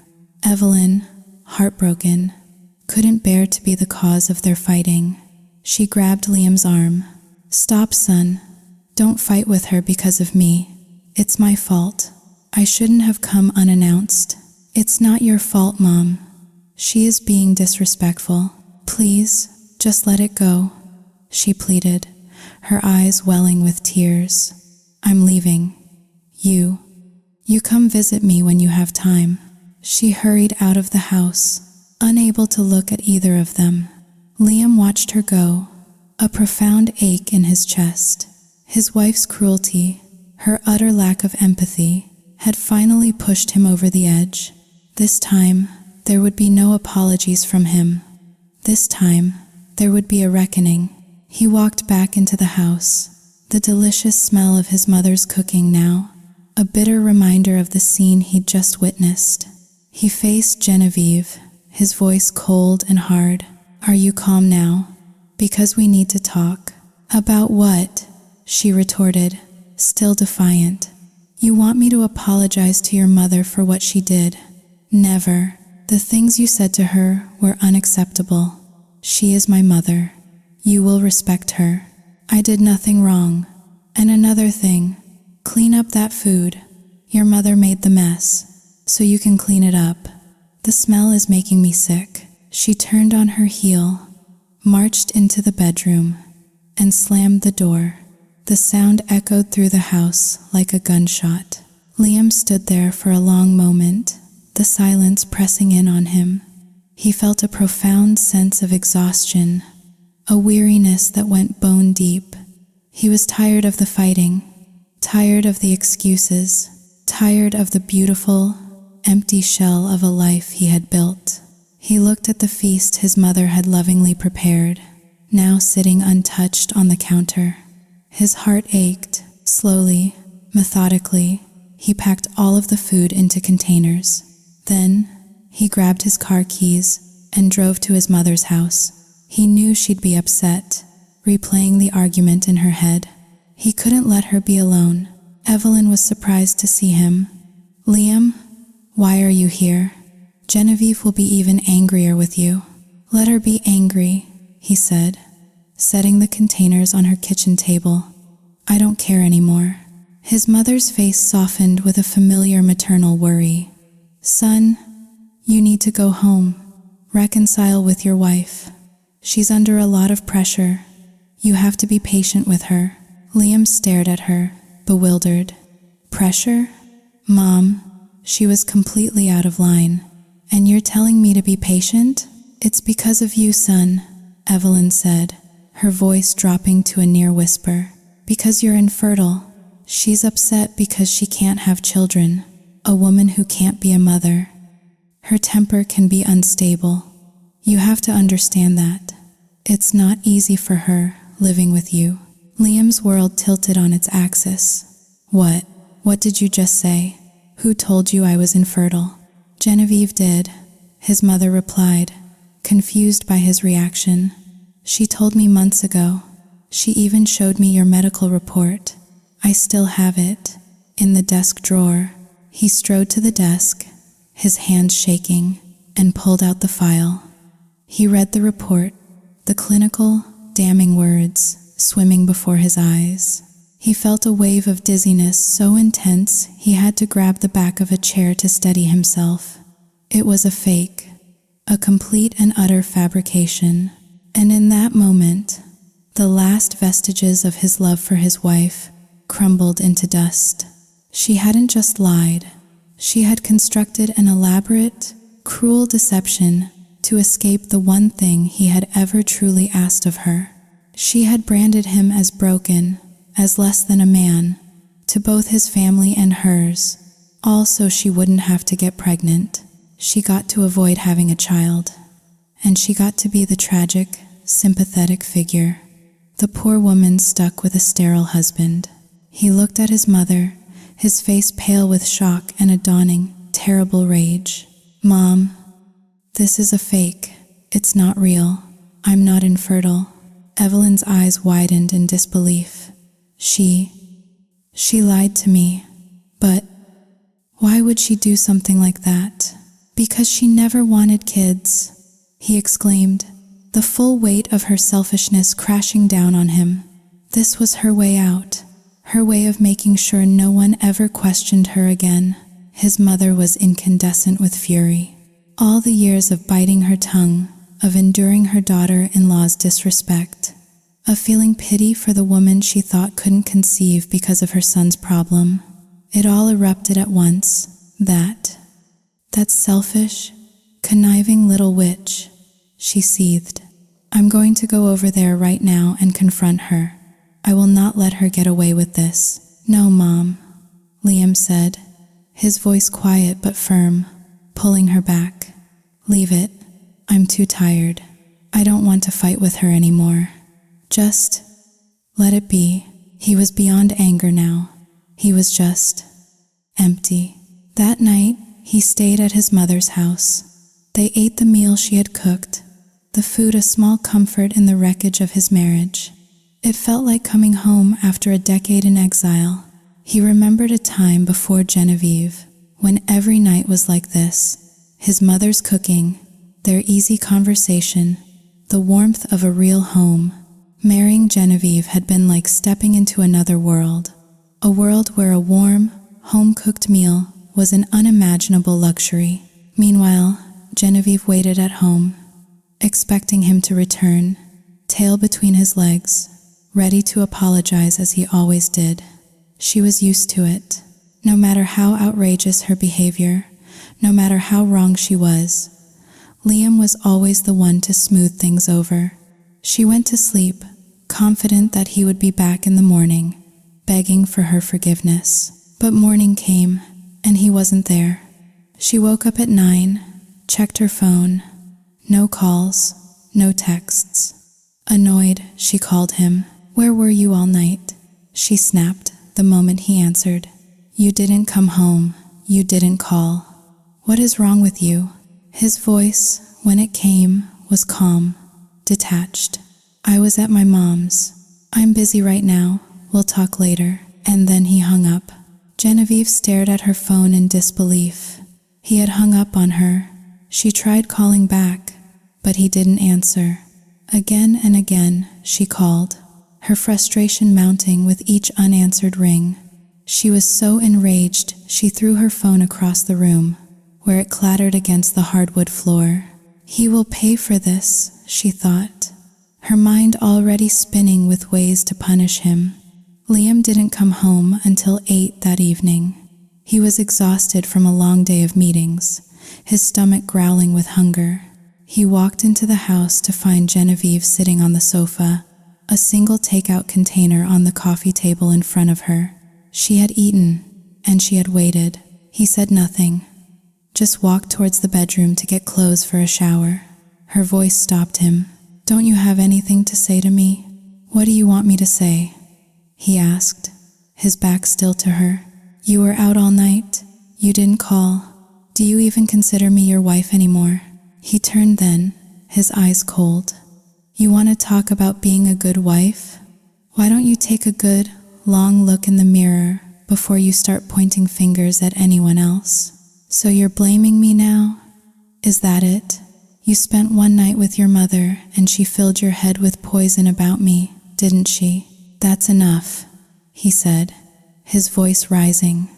Evelyn, heartbroken, couldn't bear to be the cause of their fighting. She grabbed Liam's arm. "Stop, son. Don't fight with her because of me. It's my fault. I shouldn't have come unannounced." "It's not your fault, Mom. She is being disrespectful. Please, just let it go," she pleaded, her eyes welling with tears. "I'm leaving. You come visit me when you have time." She hurried out of the house, unable to look at either of them. Liam watched her go, a profound ache in his chest. His wife's cruelty, her utter lack of empathy, had finally pushed him over the edge. This time, there would be no apologies from him. This time, there would be a reckoning. He walked back into the house, the delicious smell of his mother's cooking now, a bitter reminder of the scene he'd just witnessed. He faced Genevieve, his voice cold and hard. "Are you calm now? Because we need to talk." "About what?" she retorted, still defiant. "You want me to apologize to your mother for what she did?" "Never. The things you said to her were unacceptable. She is my mother. You will respect her. I did nothing wrong. And another thing, clean up that food. Your mother made the mess, so you can clean it up. The smell is making me sick." She turned on her heel, marched into the bedroom, and slammed the door. The sound echoed through the house like a gunshot. Liam stood there for a long moment, the silence pressing in on him. He felt a profound sense of exhaustion, a weariness that went bone deep. He was tired of the fighting, tired of the excuses, tired of the beautiful, empty shell of a life he had built. He looked at the feast his mother had lovingly prepared, now sitting untouched on the counter. His heart ached. Slowly, methodically, he packed all of the food into containers. Then, he grabbed his car keys and drove to his mother's house. He knew she'd be upset, replaying the argument in her head. He couldn't let her be alone. Evelyn was surprised to see him. "Liam, why are you here? Genevieve will be even angrier with you." "Let her be angry," he said, setting the containers on her kitchen table. "I don't care anymore." His mother's face softened with a familiar maternal worry. "Son, you need to go home. Reconcile with your wife. She's under a lot of pressure. You have to be patient with her." Liam stared at her, bewildered. "Pressure? Mom," she was completely out of line. "And you're telling me to be patient?" "It's because of you, son," Evelyn said, her voice dropping to a near whisper. "Because you're infertile. She's upset because she can't have children, a woman who can't be a mother. Her temper can be unstable. You have to understand that. It's not easy for her living with you." Liam's world tilted on its axis. What did you just say? Who told you I was infertile?" "Genevieve did," his mother replied, confused by his reaction. "She told me months ago. She even showed me your medical report. I still have it, in the desk drawer." He strode to the desk, his hands shaking, and pulled out the file. He read the report, the clinical, damning words swimming before his eyes. He felt a wave of dizziness so intense he had to grab the back of a chair to steady himself. It was a fake, a complete and utter fabrication. And in that moment, The last vestiges of his love for his wife crumbled into dust. She hadn't just lied. She had constructed an elaborate, cruel deception to escape the one thing he had ever truly asked of her. She had branded him as broken, as less than a man, to both his family and hers, all so she wouldn't have to get pregnant. She got to avoid having a child, and she got to be the tragic, sympathetic figure. The poor woman stuck with a sterile husband. He looked at his mother, his face pale with shock and a dawning, terrible rage. "Mom, this is a fake. It's not real. I'm not infertile." Evelyn's eyes widened in disbelief. She lied to me. But why would she do something like that? Because she never wanted kids, he exclaimed, the full weight of her selfishness crashing down on him. This was her way out, her way of making sure no one ever questioned her again. His mother was incandescent with fury. All the years of biting her tongue, of enduring her daughter-in-law's disrespect, of feeling pity for the woman she thought couldn't conceive because of her son's problem. It all erupted at once. That selfish, conniving little witch, she seethed. "I'm going to go over there right now and confront her. I will not let her get away with this." "No, Mom," Liam said, his voice quiet but firm, pulling her back. "Leave it. I'm too tired. I don't want to fight with her anymore. Just let it be." He was beyond anger now. He was just empty. That night, he stayed at his mother's house. They ate the meal she had cooked, the food a small comfort in the wreckage of his marriage. It felt like coming home after a decade in exile. He remembered a time before Genevieve, when every night was like this. His mother's cooking, their easy conversation, the warmth of a real home. Marrying Genevieve had been like stepping into another world, a world where a warm, home-cooked meal was an unimaginable luxury. Meanwhile, Genevieve waited at home, expecting him to return, tail between his legs, ready to apologize as he always did. She was used to it. No matter how outrageous her behavior, no matter how wrong she was, Liam was always the one to smooth things over. She went to sleep, confident that he would be back in the morning, begging for her forgiveness. But morning came, and he wasn't there. She woke up at 9, checked her phone. No calls, no texts. Annoyed, she called him. "Where were you all night?" she snapped the moment he answered. "You didn't come home. You didn't call. What is wrong with you?" His voice, when it came, was calm, detached. "I was at my mom's. I'm busy right now. We'll talk later." And then he hung up. Genevieve stared at her phone in disbelief. He had hung up on her. She tried calling back, but he didn't answer. Again and again, she called, her frustration mounting with each unanswered ring. She was so enraged, she threw her phone across the room, where it clattered against the hardwood floor. He will pay for this, she thought, her mind already spinning with ways to punish him. Liam didn't come home until 8 that evening. He was exhausted from a long day of meetings, his stomach growling with hunger. He walked into the house to find Genevieve sitting on the sofa, a single takeout container on the coffee table in front of her. She had eaten, and she had waited. He said nothing, just walked towards the bedroom to get clothes for a shower. Her voice stopped him. "Don't you have anything to say to me? What do you want me to say?" he asked, his back still to her. "You were out all night. You didn't call. Do you even consider me your wife anymore?" He turned then, his eyes cold. "You want to talk about being a good wife? Why don't you take a good, long look in the mirror before you start pointing fingers at anyone else? So you're blaming me now? Is that it? You spent one night with your mother and she filled your head with poison about me, didn't she? That's enough," he said, his voice rising.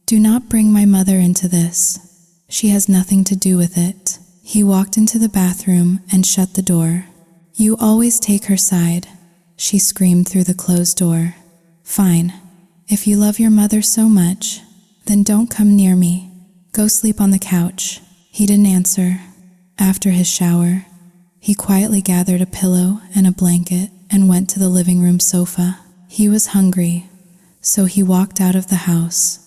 "Do not bring my mother into this. She has nothing to do with it." He walked into the bathroom and shut the door. "You always take her side. she screamed through the closed door. "Fine. If you love your mother so much, then don't come near me. Go sleep on the couch." He didn't answer. After his shower, he quietly gathered a pillow and a blanket and went to the living room sofa. He was hungry, so he walked out of the house,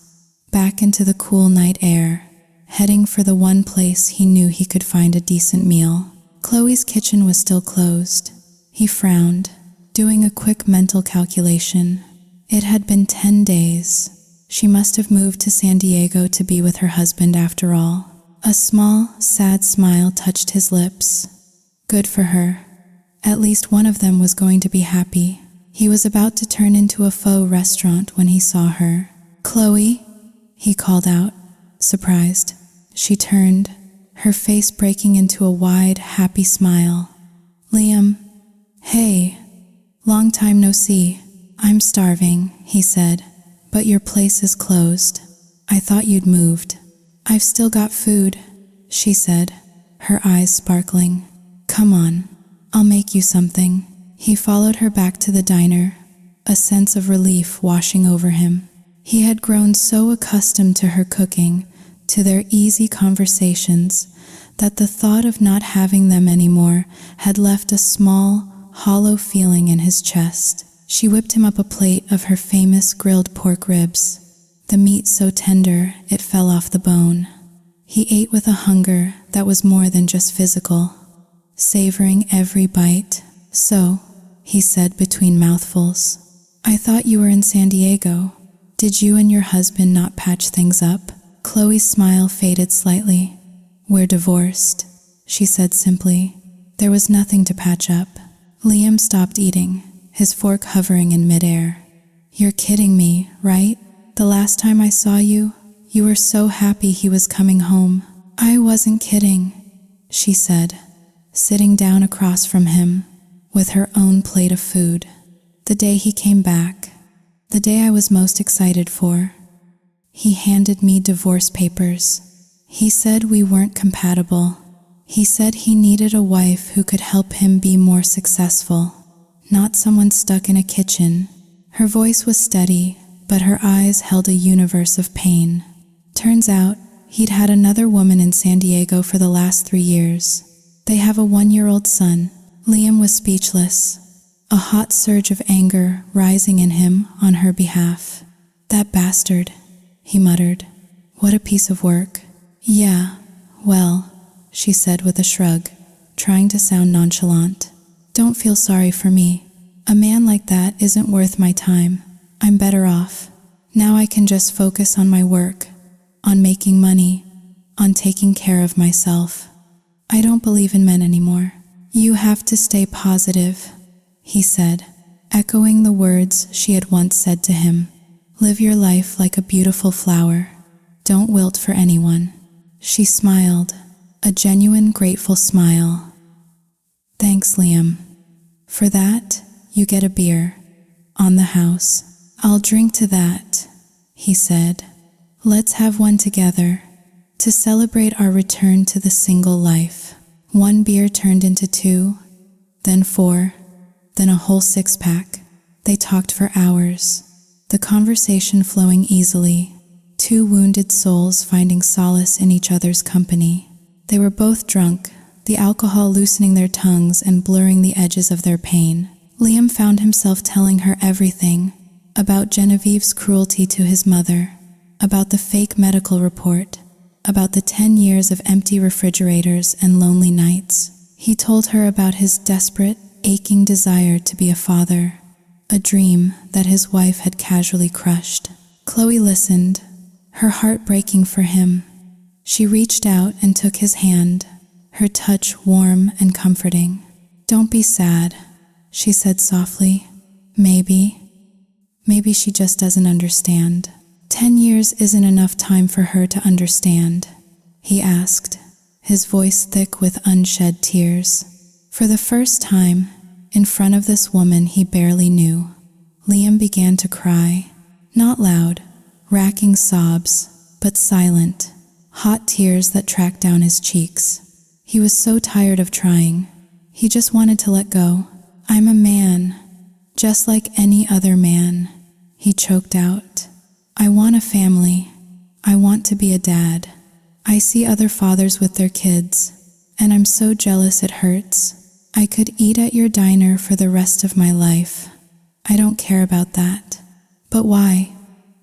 back into the cool night air, heading for the one place he knew he could find a decent meal. Chloe's kitchen was still closed. He frowned, doing a quick mental calculation. It had been 10 days. She must have moved to San Diego to be with her husband after all. A small, sad smile touched his lips. Good for her. At least one of them was going to be happy. He was about to turn into a faux restaurant when he saw her. "Chloe?" he called out, surprised. She turned, her face breaking into a wide, happy smile. "Liam, hey, long time no see. I'm starving," he said, "but your place is closed. I thought you'd moved." "I've still got food," she said, her eyes sparkling. "Come on, I'll make you something." He followed her back to the diner, a sense of relief washing over him. He had grown so accustomed to her cooking, to their easy conversations, that the thought of not having them anymore had left a small, hollow feeling in his chest. She whipped him up a plate of her famous grilled pork ribs, the meat so tender it fell off the bone. He ate with a hunger that was more than just physical, savoring every bite. "So," he said between mouthfuls, "I thought you were in San Diego. Did you and your husband not patch things up?" Chloe's smile faded slightly. "We're divorced," she said simply. There was nothing to patch up. Liam stopped eating, his fork hovering in midair. "You're kidding me, right? The last time I saw you, you were so happy he was coming home." "I wasn't kidding," she said, sitting down across from him with her own plate of food. "The day he came back, the day I was most excited for, he handed me divorce papers. He said we weren't compatible. He said he needed a wife who could help him be more successful, not someone stuck in a kitchen." Her voice was steady, but her eyes held a universe of pain. Turns out, he'd had another woman in San Diego for the last 3 years. They have a 1-year-old son. Liam was speechless, a hot surge of anger rising in him on her behalf. "That bastard," he muttered. "What a piece of work." "Yeah, well," she said with a shrug, trying to sound nonchalant. "Don't feel sorry for me. A man like that isn't worth my time. I'm better off. Now I can just focus on my work, on making money, on taking care of myself. I don't believe in men anymore." "You have to stay positive," he said, echoing the words she had once said to him. "Live your life like a beautiful flower. Don't wilt for anyone." She smiled, a genuine grateful smile. "Thanks, Liam. For that, you get a beer. On the house." "I'll drink to that," he said. "Let's have one together, to celebrate our return to the single life." 1 beer turned into 2, then 4, then a whole 6-pack. They talked for hours, the conversation flowing easily, 2 wounded souls finding solace in each other's company. They were both drunk, the alcohol loosening their tongues and blurring the edges of their pain. Liam found himself telling her everything, about Genevieve's cruelty to his mother, about the fake medical report, about the 10 years of empty refrigerators and lonely nights. He told her about his desperate, aching desire to be a father, a dream that his wife had casually crushed. Chloe listened, her heart breaking for him. She reached out and took his hand, her touch warm and comforting. "Don't be sad," she said softly. Maybe she just doesn't understand." 10 years isn't enough time for her to understand, he asked, his voice thick with unshed tears. For the first time, in front of this woman he barely knew, Liam began to cry. Not loud, racking sobs, but silent, hot tears that tracked down his cheeks. He was so tired of trying. He just wanted to let go. "I'm a man," Just like any other man, he choked out. I want a family. I want to be a dad. I see other fathers with their kids, and I'm so jealous it hurts. I could eat at your diner for the rest of my life. I don't care about that. But why?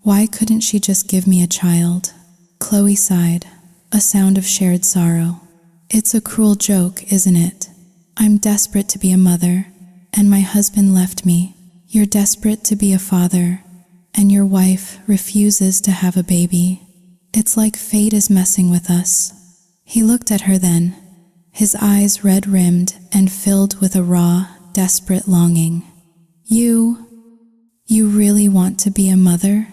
Why couldn't she just give me a child? Chloe sighed, a sound of shared sorrow. It's a cruel joke, isn't it? I'm desperate to be a mother, and my husband left me. You're desperate to be a father, and your wife refuses to have a baby. It's like fate is messing with us. He looked at her then, his eyes red-rimmed and filled with a raw, desperate longing. You really want to be a mother?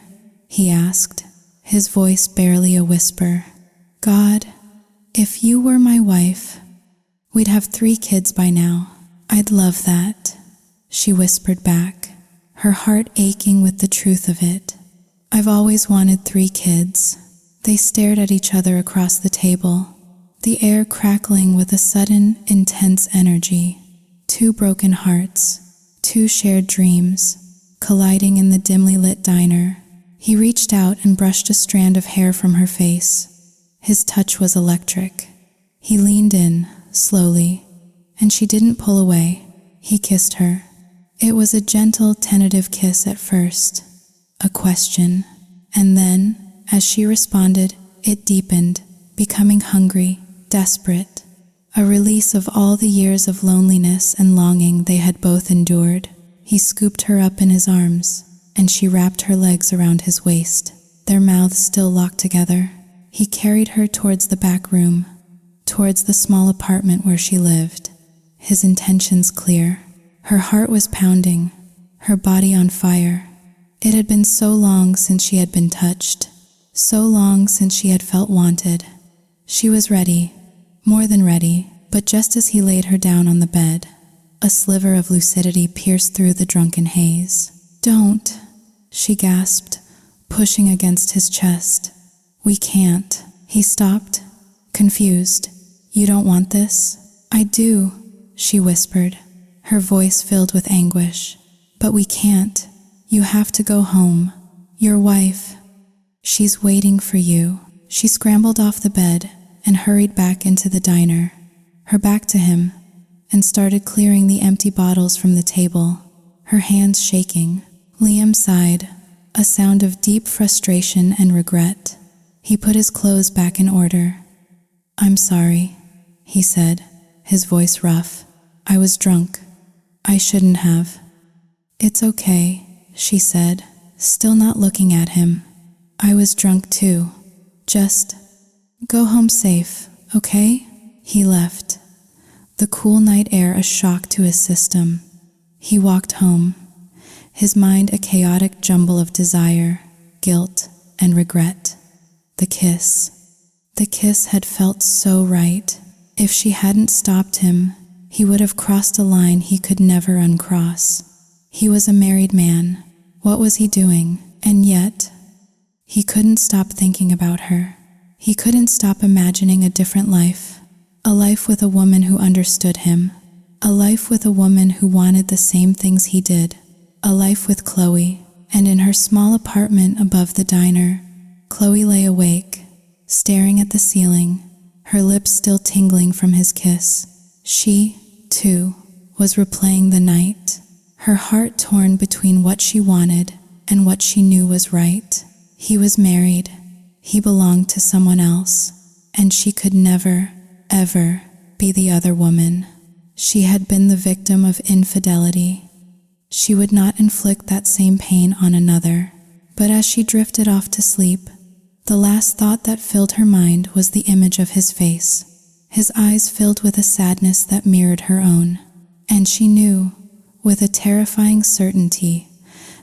He asked, his voice barely a whisper. God, if you were my wife, we'd have 3 kids by now. I'd love that, she whispered back, her heart aching with the truth of it. I've always wanted 3 kids. They stared at each other across the table, the air crackling with a sudden, intense energy. 2 broken hearts, 2 shared dreams, colliding in the dimly lit diner. He reached out and brushed a strand of hair from her face. His touch was electric. He leaned in, slowly, and she didn't pull away. He kissed her. It was a gentle, tentative kiss at first, a question, and then, as she responded, it deepened, becoming hungry, desperate, a release of all the years of loneliness and longing they had both endured. He scooped her up in his arms, and she wrapped her legs around his waist, their mouths still locked together. He carried her towards the back room, towards the small apartment where she lived, his intentions clear. Her heart was pounding, her body on fire. It had been so long since she had been touched, so long since she had felt wanted. She was ready, more than ready, but just as he laid her down on the bed, a sliver of lucidity pierced through the drunken haze. Don't, she gasped, pushing against his chest. We can't. He stopped, confused. You don't want this? I do, she whispered, her voice filled with anguish. But we can't. You have to go home. Your wife, she's waiting for you. She scrambled off the bed and hurried back into the diner, her back to him, and started clearing the empty bottles from the table, her hands shaking. Liam sighed, a sound of deep frustration and regret. He put his clothes back in order. I'm sorry, he said, his voice rough. I was drunk. I shouldn't have. It's okay, she said, still not looking at him. I was drunk too. Just go home safe, okay? He left, the cool night air a shock to his system. He walked home, his mind a chaotic jumble of desire, guilt, and regret. The kiss had felt so right. If she hadn't stopped him, he would have crossed a line he could never uncross. He was a married man. What was he doing? And yet, he couldn't stop thinking about her. He couldn't stop imagining a different life. A life with a woman who understood him. A life with a woman who wanted the same things he did. A life with Chloe. And in her small apartment above the diner, Chloe lay awake, staring at the ceiling, her lips still tingling from his kiss. She, too, was replaying the night, her heart torn between what she wanted and what she knew was right. He was married. He belonged to someone else, and she could never, ever be the other woman. She had been the victim of infidelity. She would not inflict that same pain on another. But as she drifted off to sleep, the last thought that filled her mind was the image of his face, his eyes filled with a sadness that mirrored her own. And she knew, with a terrifying certainty,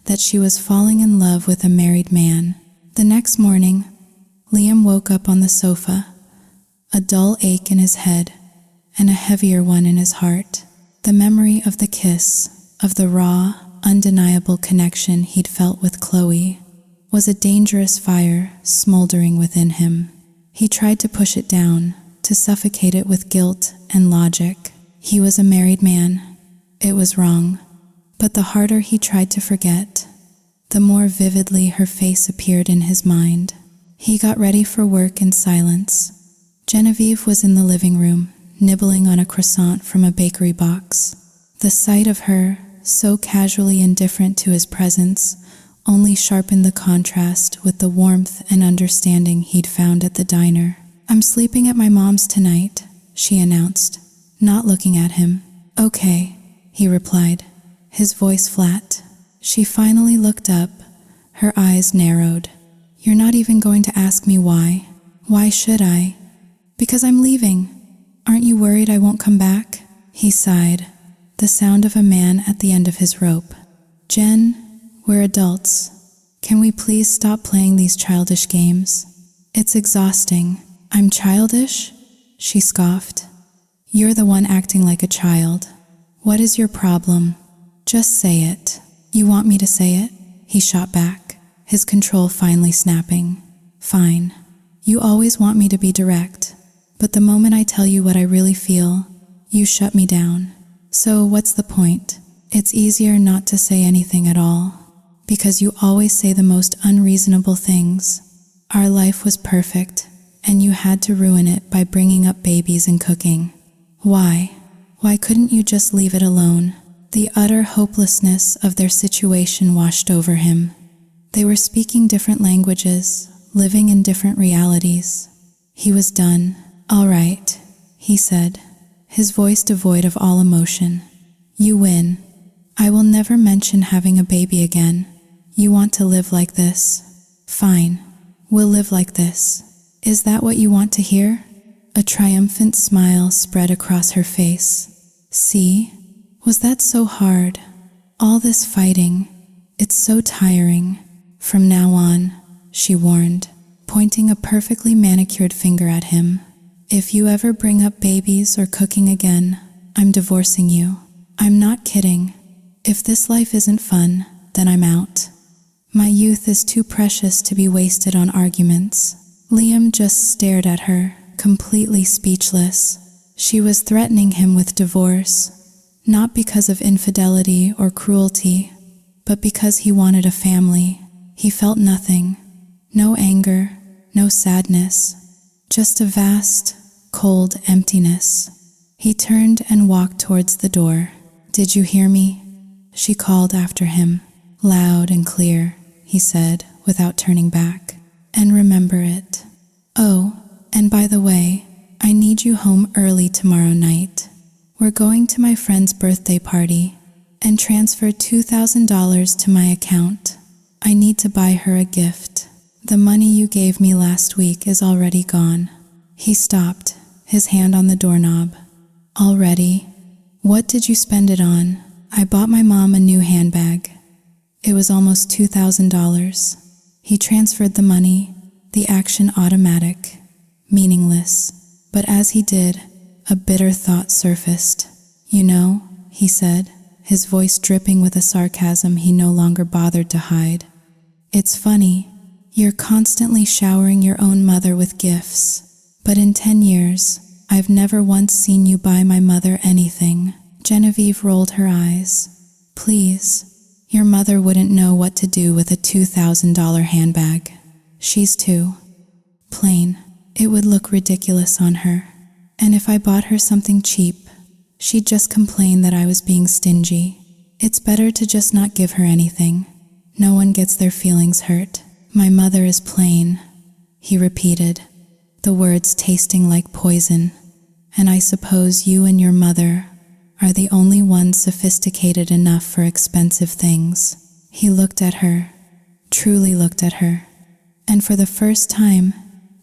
that she was falling in love with a married man. The next morning, Liam woke up on the sofa, a dull ache in his head and a heavier one in his heart. The memory of the kiss, of the raw, undeniable connection he'd felt with Chloe, was a dangerous fire smoldering within him. He tried to push it down, to suffocate it with guilt and logic. He was a married man. It was wrong. But the harder he tried to forget, the more vividly her face appeared in his mind. He got ready for work in silence. Genevieve was in the living room, nibbling on a croissant from a bakery box. The sight of her, so casually indifferent to his presence, only sharpened the contrast with the warmth and understanding he'd found at the diner. "I'm sleeping at my mom's tonight," she announced, not looking at him. "Okay," he replied, his voice flat. She finally looked up, her eyes narrowed. "You're not even going to ask me why? Why should I?" "Because I'm leaving. Aren't you worried I won't come back?" He sighed, the sound of a man at the end of his rope. "Jen, we're adults. Can we please stop playing these childish games? It's exhausting." "I'm childish?" she scoffed. "You're the one acting like a child. What is your problem? Just say it." "You want me to say it?" he shot back, his control finally snapping. "Fine. You always want me to be direct, but the moment I tell you what I really feel, you shut me down. So what's the point? It's easier not to say anything at all, because you always say the most unreasonable things. Our life was perfect, and you had to ruin it by bringing up babies and cooking. Why? Why couldn't you just leave it alone?" The utter hopelessness of their situation washed over him. They were speaking different languages, living in different realities. He was done. "All right," he said, his voice devoid of all emotion. "You win. I will never mention having a baby again. You want to live like this? Fine. We'll live like this. Is that what you want to hear?" A triumphant smile spread across her face. "See? Was that so hard? All this fighting. It's so tiring. From now on," she warned, pointing a perfectly manicured finger at him. "If you ever bring up babies or cooking again, I'm divorcing you. I'm not kidding. If this life isn't fun, then I'm out. My youth is too precious to be wasted on arguments." Liam just stared at her, completely speechless. She was threatening him with divorce, not because of infidelity or cruelty, but because he wanted a family. He felt nothing. No anger, no sadness, just a vast, cold emptiness. He turned and walked towards the door. "Did you hear me?" she called after him. "Loud and clear," he said, without turning back. "And remember it. Oh, and by the way, I need you home early tomorrow night. We're going to my friend's birthday party, and transfer $2,000 to my account. I need to buy her a gift. The money you gave me last week is already gone." He stopped, his hand on the doorknob. "Already? What did you spend it on?" "I bought my mom a new handbag. It was almost $2,000. He transferred the money, the action automatic, meaningless. But as he did, a bitter thought surfaced. "You know," he said, his voice dripping with a sarcasm he no longer bothered to hide. "It's funny, you're constantly showering your own mother with gifts, but in 10 years, I've never once seen you buy my mother anything." Genevieve rolled her eyes. "Please, your mother wouldn't know what to do with a $2,000 handbag. She's too plain. It would look ridiculous on her. And if I bought her something cheap, she'd just complain that I was being stingy. It's better to just not give her anything. No one gets their feelings hurt. My mother is plain," he repeated, the words tasting like poison. "And I suppose you and your mother are the only ones sophisticated enough for expensive things." He looked at her, truly looked at her, and for the first time,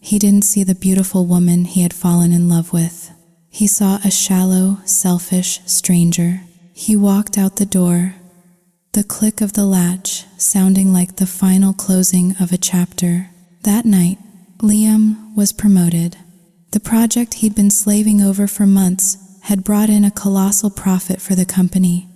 he didn't see the beautiful woman he had fallen in love with. He saw a shallow, selfish stranger. He walked out the door, the click of the latch sounding like the final closing of a chapter. That night, Liam was promoted. The project he'd been slaving over for months had brought in a colossal profit for the company,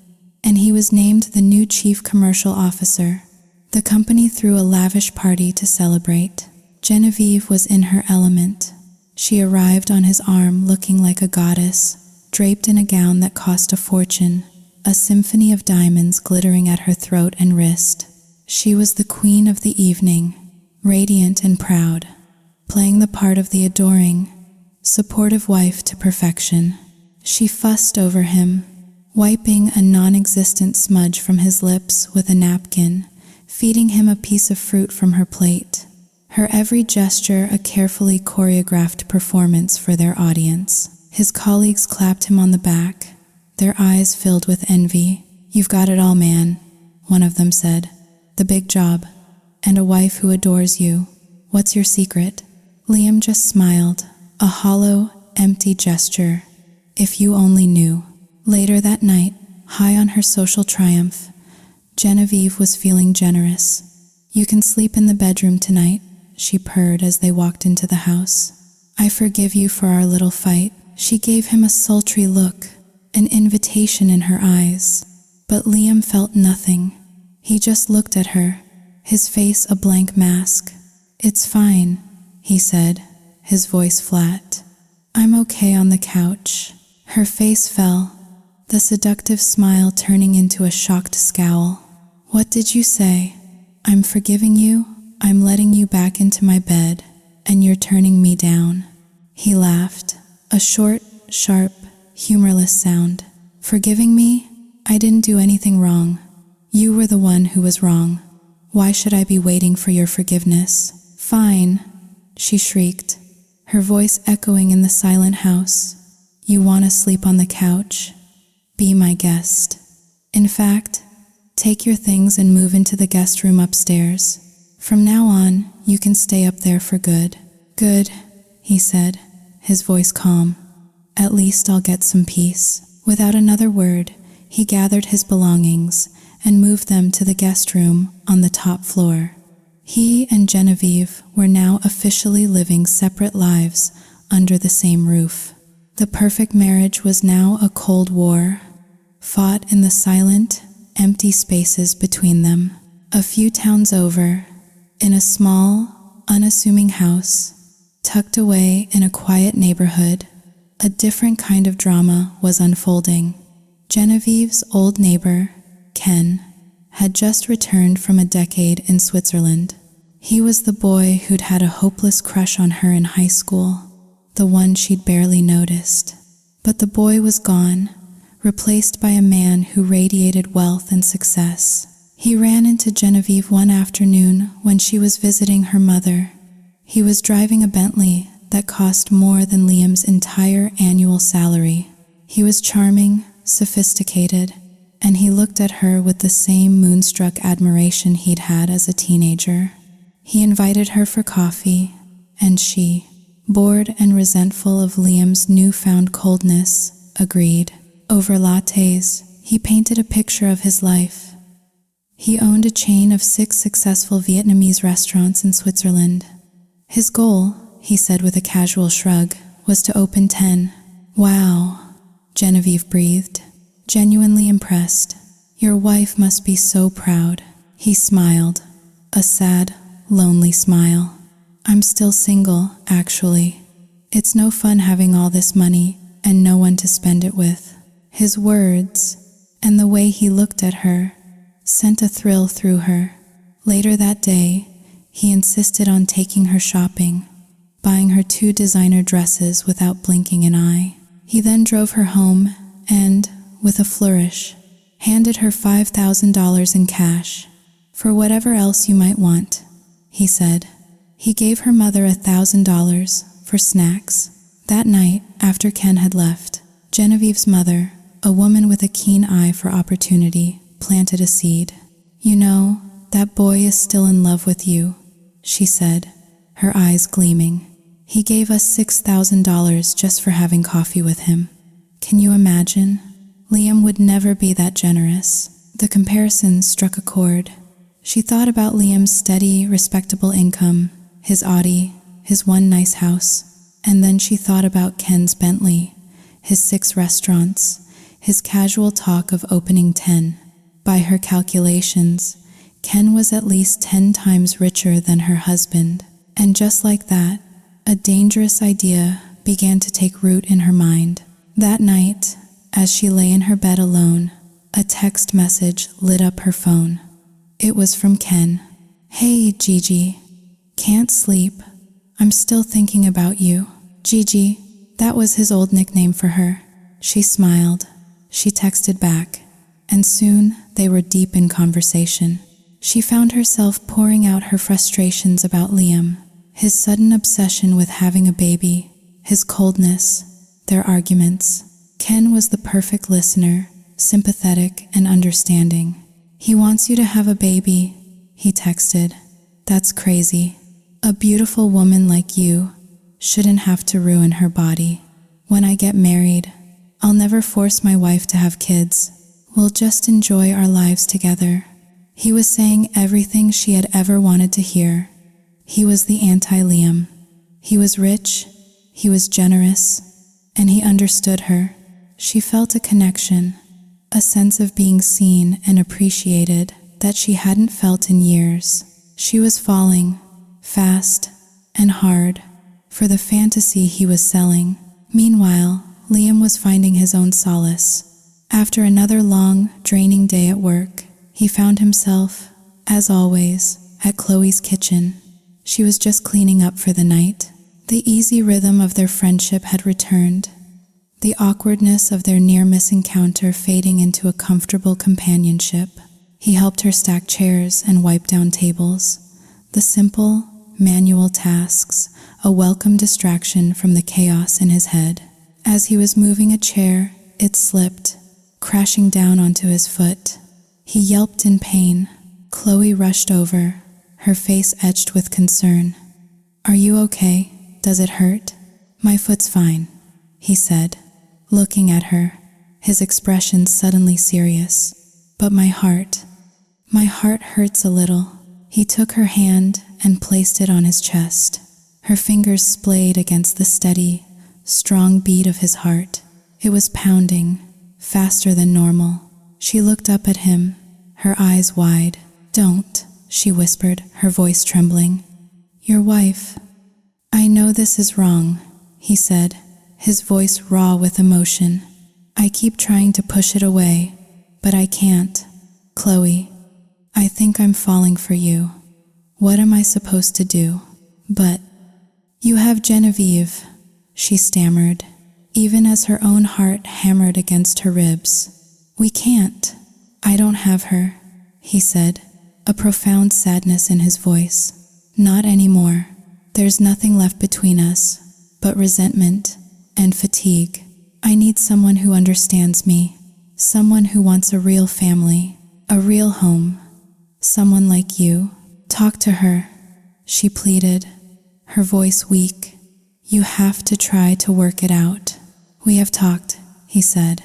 and he was named the new chief commercial officer. The company threw a lavish party to celebrate. Genevieve was in her element. She arrived on his arm looking like a goddess, draped in a gown that cost a fortune. a symphony of diamonds glittering at her throat and wrist. She was the queen of the evening, radiant and proud, playing the part of the adoring, supportive wife to perfection. She fussed over him, wiping a non-existent smudge from his lips with a napkin, feeding him a piece of fruit from her plate. Her every gesture a carefully choreographed performance for their audience. His colleagues clapped him on the back, their eyes filled with envy. "You've got it all, man," one of them said. "The big job, and a wife who adores you. What's your secret?" Liam just smiled, a hollow, empty gesture. If you only knew. Later that night, high on her social triumph, Genevieve was feeling generous. "You can sleep in the bedroom tonight," she purred as they walked into the house. "I forgive you for our little fight." She gave him a sultry look, an invitation in her eyes. But Liam felt nothing. He just looked at her, his face a blank mask. "It's fine," he said, his voice flat. "I'm okay on the couch." Her face fell, the seductive smile turning into a shocked scowl. "What did you say?" "I'm forgiving you. I'm letting you back into my bed, and you're turning me down." He laughed, a short, sharp, humorless sound. "Forgiving me? I didn't do anything wrong. You were the one who was wrong. Why should I be waiting for your forgiveness?" "Fine," she shrieked, her voice echoing in the silent house. "You want to sleep on the couch? Be my guest. In fact, take your things and move into the guest room upstairs. From now on, you can stay up there for good." "Good," he said, his voice calm. "At least I'll get some peace." Without another word, he gathered his belongings and moved them to the guest room on the top floor. He and Genevieve were now officially living separate lives under the same roof. The perfect marriage was now a cold war, fought in the silent, empty spaces between them. A few towns over, in a small, unassuming house, tucked away in a quiet neighborhood, a different kind of drama was unfolding. Genevieve's old neighbor, Ken, had just returned from a decade in Switzerland. He was the boy who'd had a hopeless crush on her in high school, the one she'd barely noticed. But the boy was gone, replaced by a man who radiated wealth and success. He ran into Genevieve one afternoon when she was visiting her mother. He was driving a Bentley that cost more than Liam's entire annual salary. He was charming, sophisticated, and he looked at her with the same moonstruck admiration he'd had as a teenager. He invited her for coffee, and she, bored and resentful of Liam's newfound coldness, agreed. Over lattes, he painted a picture of his life. He owned a chain of 6 successful Vietnamese restaurants in Switzerland. His goal, he said with a casual shrug, was to open 10. "Wow," Genevieve breathed, genuinely impressed. "Your wife must be so proud." He smiled, a sad, lonely smile. "I'm still single, actually. It's no fun having all this money and no one to spend it with." His words, and the way he looked at her, sent a thrill through her. Later that day, he insisted on taking her shopping, buying her 2 designer dresses without blinking an eye. He then drove her home and, with a flourish, handed her $5,000 in cash. "For whatever else you might want," he said. He gave her mother $1,000 for snacks. That night, after Ken had left, Genevieve's mother, a woman with a keen eye for opportunity, planted a seed. "You know, that boy is still in love with you," she said, her eyes gleaming. "He gave us $6,000 just for having coffee with him. Can you imagine? Liam would never be that generous." The comparison struck a chord. She thought about Liam's steady, respectable income, his Audi, his one nice house, and then she thought about Ken's Bentley, his 6 restaurants, his casual talk of opening 10. By her calculations, Ken was at least 10 times richer than her husband. And just like that, a dangerous idea began to take root in her mind. That night, as she lay in her bed alone, A text message lit up her phone. It was from Ken. "Hey, Gigi. Can't sleep. I'm still thinking about you." Gigi, that was his old nickname for her. She smiled. She texted back, and soon they were deep in conversation. She found herself pouring out her frustrations about Liam, his sudden obsession with having a baby, his coldness, their arguments. Ken was the perfect listener, sympathetic and understanding. "He wants you to have a baby," he texted. "That's crazy. A beautiful woman like you shouldn't have to ruin her body. When I get married, I'll never force my wife to have kids. We'll just enjoy our lives together." He was saying everything she had ever wanted to hear. He was the anti-Liam. He was rich, he was generous, and he understood her. She felt a connection, a sense of being seen and appreciated that she hadn't felt in years. She was falling, fast and hard, for the fantasy he was selling. Meanwhile, Liam was finding his own solace. After another long, draining day at work, he found himself, as always, at Chloe's kitchen. She was just cleaning up for the night. The easy rhythm of their friendship had returned, the awkwardness of their near-miss encounter fading into a comfortable companionship. He helped her stack chairs and wipe down tables. The simple, manual tasks, a welcome distraction from the chaos in his head. As he was moving a chair, it slipped, crashing down onto his foot. He yelped in pain. Chloe rushed over, her face etched with concern. "Are you okay? Does it hurt?" "My foot's fine," he said, looking at her, his expression suddenly serious. "But my heart hurts a little." He took her hand and placed it on his chest. Her fingers splayed against the steady, strong beat of his heart. It was pounding, faster than normal. She looked up at him, her eyes wide. "Don't," she whispered, her voice trembling. "Your wife." "I know this is wrong," he said, his voice raw with emotion. "I keep trying to push it away, but I can't. Chloe, I think I'm falling for you. What am I supposed to do?" "But you have Genevieve," she stammered, even as her own heart hammered against her ribs. "We can't." "I don't have her," he said, a profound sadness in his voice. "Not anymore. There's nothing left between us but resentment and fatigue. I need someone who understands me, someone who wants a real family, a real home, someone like you." "Talk to her," she pleaded, her voice weak. "You have to try to work it out." "We have talked," he said,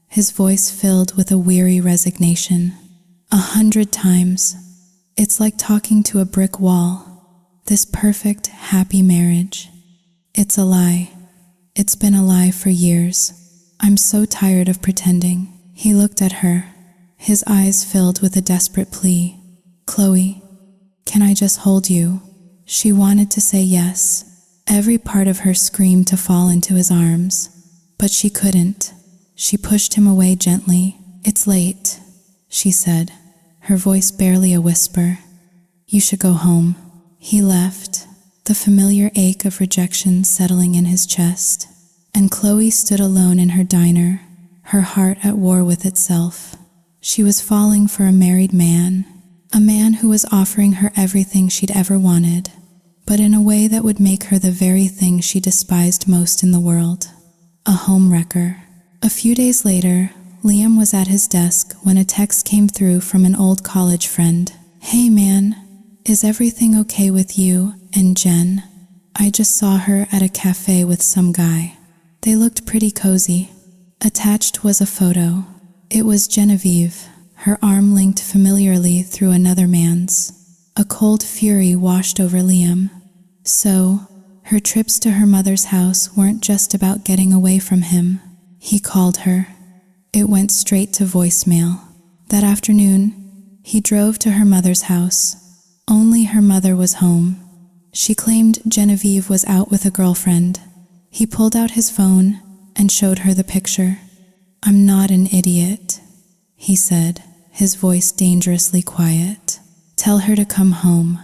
his voice filled with a weary resignation. 100 times. It's like talking to a brick wall. This perfect, happy marriage. It's a lie. It's been a lie for years. I'm so tired of pretending." He looked at her, his eyes filled with a desperate plea. "Chloe, can I just hold you?" She wanted to say yes. Every part of her screamed to fall into his arms, but she couldn't. She pushed him away gently. "It's late," she said, her voice barely a whisper. "You should go home." He left, the familiar ache of rejection settling in his chest, and Chloe stood alone in her diner, her heart at war with itself. She was falling for a married man, a man who was offering her everything she'd ever wanted, but in a way that would make her the very thing she despised most in the world, a homewrecker. A few days later, Liam was at his desk when a text came through from an old college friend. "Hey man, is everything okay with you and Jen? I just saw her at a cafe with some guy. They looked pretty cozy." Attached was a photo. It was Genevieve, her arm linked familiarly through another man's. A cold fury washed over Liam. So, her trips to her mother's house weren't just about getting away from him. He called her. It went straight to voicemail. That afternoon, he drove to her mother's house. Only her mother was home. She claimed Genevieve was out with a girlfriend. He pulled out his phone and showed her the picture. "I'm not an idiot," he he said, his voice dangerously quiet. "Tell her to come home.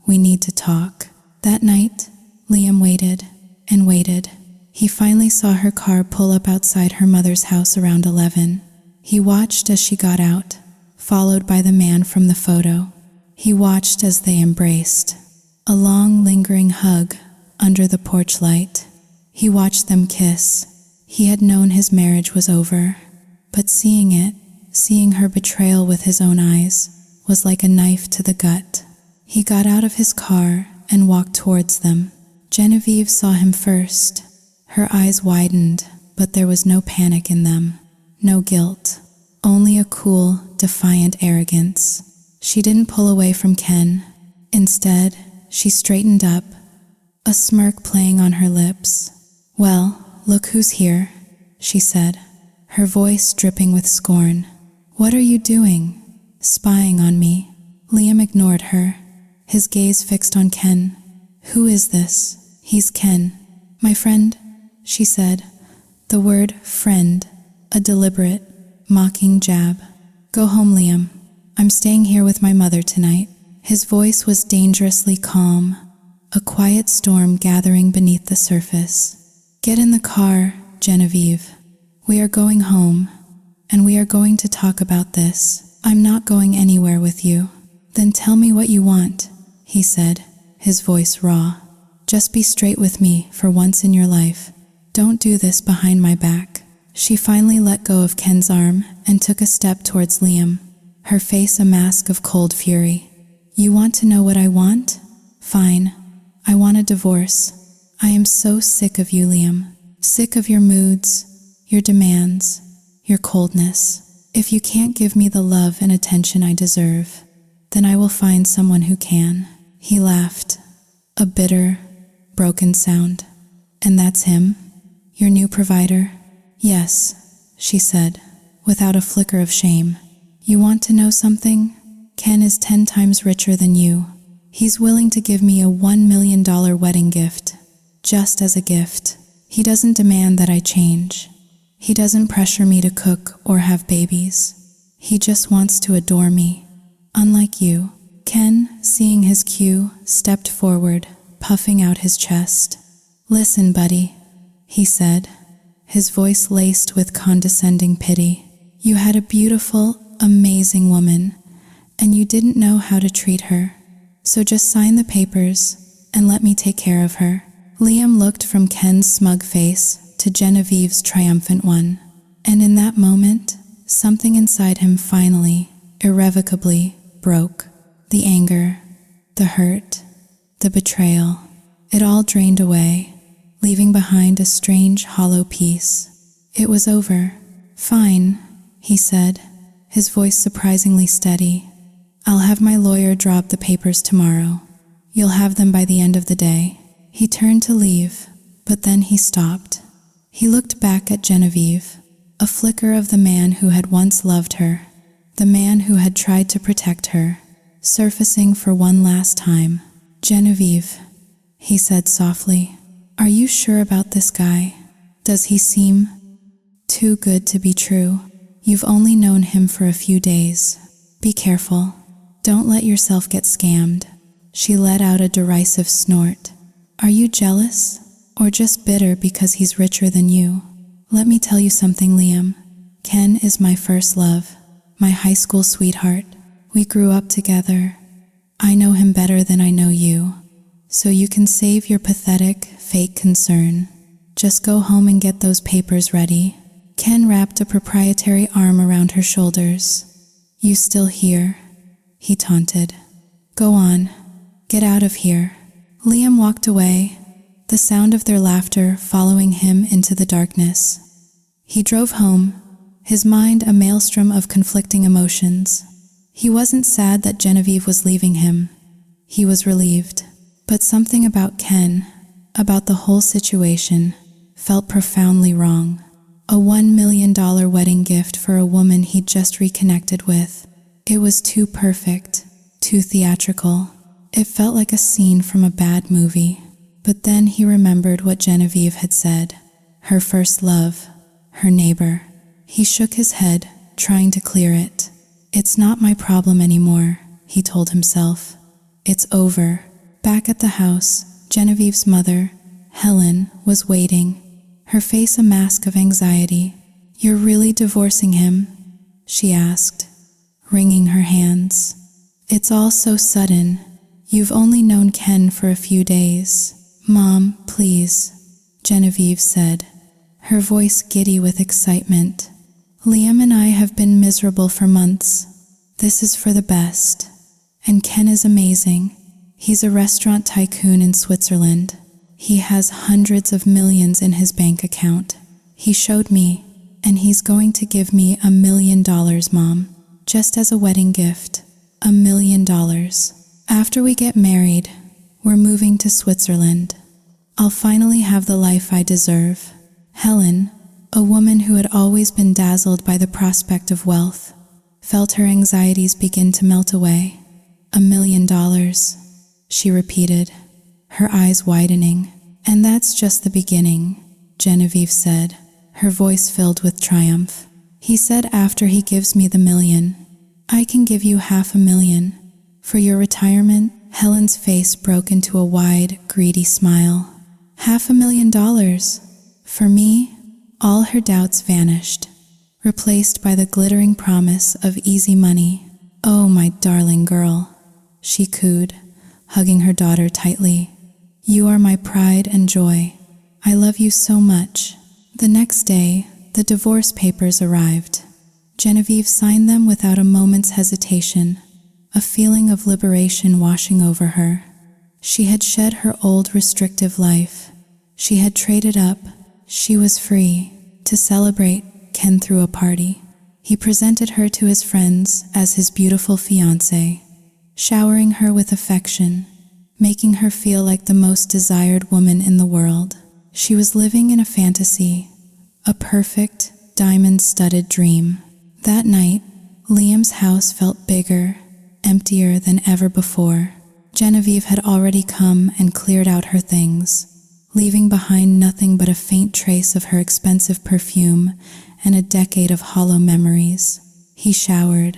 We need to talk." That night, Liam waited and waited. He finally saw her car pull up outside her mother's house around 11. He watched as she got out, followed by the man from the photo. He watched as they embraced, a long, lingering hug under the porch light. He watched them kiss. He had known his marriage was over, but seeing her betrayal with his own eyes, was like a knife to the gut. He got out of his car and walked towards them. Genevieve saw him first. Her eyes widened, but there was no panic in them, no guilt, only a cool, defiant arrogance. She didn't pull away from Ken. Instead, she straightened up, a smirk playing on her lips. "Well, look who's here," she said, her voice dripping with scorn. "What are you doing? Spying on me?" Liam ignored her, his gaze fixed on Ken. "Who is this?" "He's Ken, my friend," she said, the word friend, a deliberate, mocking jab. "Go home, Liam. I'm staying here with my mother tonight." His voice was dangerously calm, a quiet storm gathering beneath the surface. "Get in the car, Genevieve. We are going home, and we are going to talk about this. I'm not going anywhere with you." "Then tell me what you want," he said, his voice raw. "Just be straight with me for once in your life. Don't do this behind my back." She finally let go of Ken's arm and took a step towards Liam, her face a mask of cold fury. "You want to know what I want? Fine. I want a divorce. I am so sick of you, Liam. Sick of your moods, your demands, your coldness. If you can't give me the love and attention I deserve, then I will find someone who can." He laughed, a bitter, broken sound. "And that's him? Your new provider?" "Yes," she said, without a flicker of shame. "You want to know something? Ken is 10 times richer than you. He's willing to give me a $1 million wedding gift, just as a gift. He doesn't demand that I change. He doesn't pressure me to cook or have babies. He just wants to adore me, unlike you." Ken, seeing his cue, stepped forward, puffing out his chest. "Listen, buddy," he said, his voice laced with condescending pity. "You had a beautiful, amazing woman, and you didn't know how to treat her. So just sign the papers and let me take care of her." Liam looked from Ken's smug face to Genevieve's triumphant one, and in that moment, something inside him finally, irrevocably, broke. The anger, the hurt, the betrayal, it all drained away, leaving behind a strange, hollow peace. It was over. "Fine," he said, his voice surprisingly steady. "I'll have my lawyer draw up the papers tomorrow. You'll have them by the end of the day." He turned to leave, but then he stopped. He looked back at Genevieve, a flicker of the man who had once loved her, the man who had tried to protect her, surfacing for one last time. "Genevieve," he said softly, "are you sure about this guy? Does he seem too good to be true? You've only known him for a few days. Be careful. Don't let yourself get scammed." She let out a derisive snort. "Are you jealous, or just bitter because he's richer than you? Let me tell you something, Liam. Ken is my first love, my high school sweetheart. We grew up together. I know him better than I know you, so you can save your pathetic, fake concern. Just go home and get those papers ready." Ken wrapped a proprietary arm around her shoulders. "You still here?" he taunted. "Go on, get out of here." Liam walked away, the sound of their laughter following him into the darkness. He drove home, his mind a maelstrom of conflicting emotions. He wasn't sad that Genevieve was leaving him. He was relieved. But something about Ken, about the whole situation, felt profoundly wrong. A $1 million wedding gift for a woman he'd just reconnected with. It was too perfect, too theatrical. It felt like a scene from a bad movie. But then he remembered what Genevieve had said. Her first love, her neighbor. He shook his head, trying to clear it. "It's not my problem anymore," he told himself. "It's over." Back at the house, Genevieve's mother, Helen, was waiting, her face a mask of anxiety. "You're really divorcing him?" she asked, wringing her hands. "It's all so sudden. You've only known Ken for a few days." "Mom, please," Genevieve said, her voice giddy with excitement. "Liam and I have been miserable for months. This is for the best. And Ken is amazing. He's a restaurant tycoon in Switzerland. He has hundreds of millions in his bank account. He showed me, and he's going to give me $1 million, Mom, just as a wedding gift. $1 million. After we get married, we're moving to Switzerland. I'll finally have the life I deserve." Helen, a woman who had always been dazzled by the prospect of wealth, felt her anxieties begin to melt away. $1 million, she repeated, her eyes widening. "And that's just the beginning," Genevieve said, her voice filled with triumph. "He said after he gives me the $1 million, I can give you $500,000 for your retirement." Helen's face broke into a wide, greedy smile. $500,000? For me? All her doubts vanished, replaced by the glittering promise of easy money. "Oh, my darling girl," she cooed, hugging her daughter tightly. "You are my pride and joy. I love you so much." The next day, the divorce papers arrived. Genevieve signed them without a moment's hesitation, a feeling of liberation washing over her. She had shed her old restrictive life. She had traded up. She was free. To celebrate, Ken threw a party. He presented her to his friends as his beautiful fiancée, showering her with affection, making her feel like the most desired woman in the world. She was living in a fantasy, a perfect, diamond-studded dream. That night, Liam's house felt bigger, emptier than ever before. Genevieve had already come and cleared out her things, leaving behind nothing but a faint trace of her expensive perfume and a decade of hollow memories. He showered,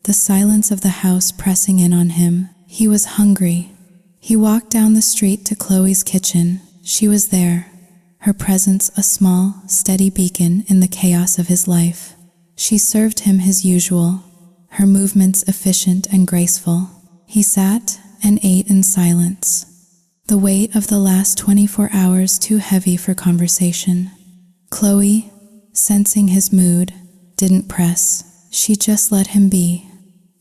the silence of the house pressing in on him. He was hungry. He walked down the street to Chloe's kitchen. She was there, her presence a small, steady beacon in the chaos of his life. She served him his usual, her movements efficient and graceful. He sat and ate in silence, the weight of the last 24 hours too heavy for conversation. Chloe, sensing his mood, didn't press. She just let him be.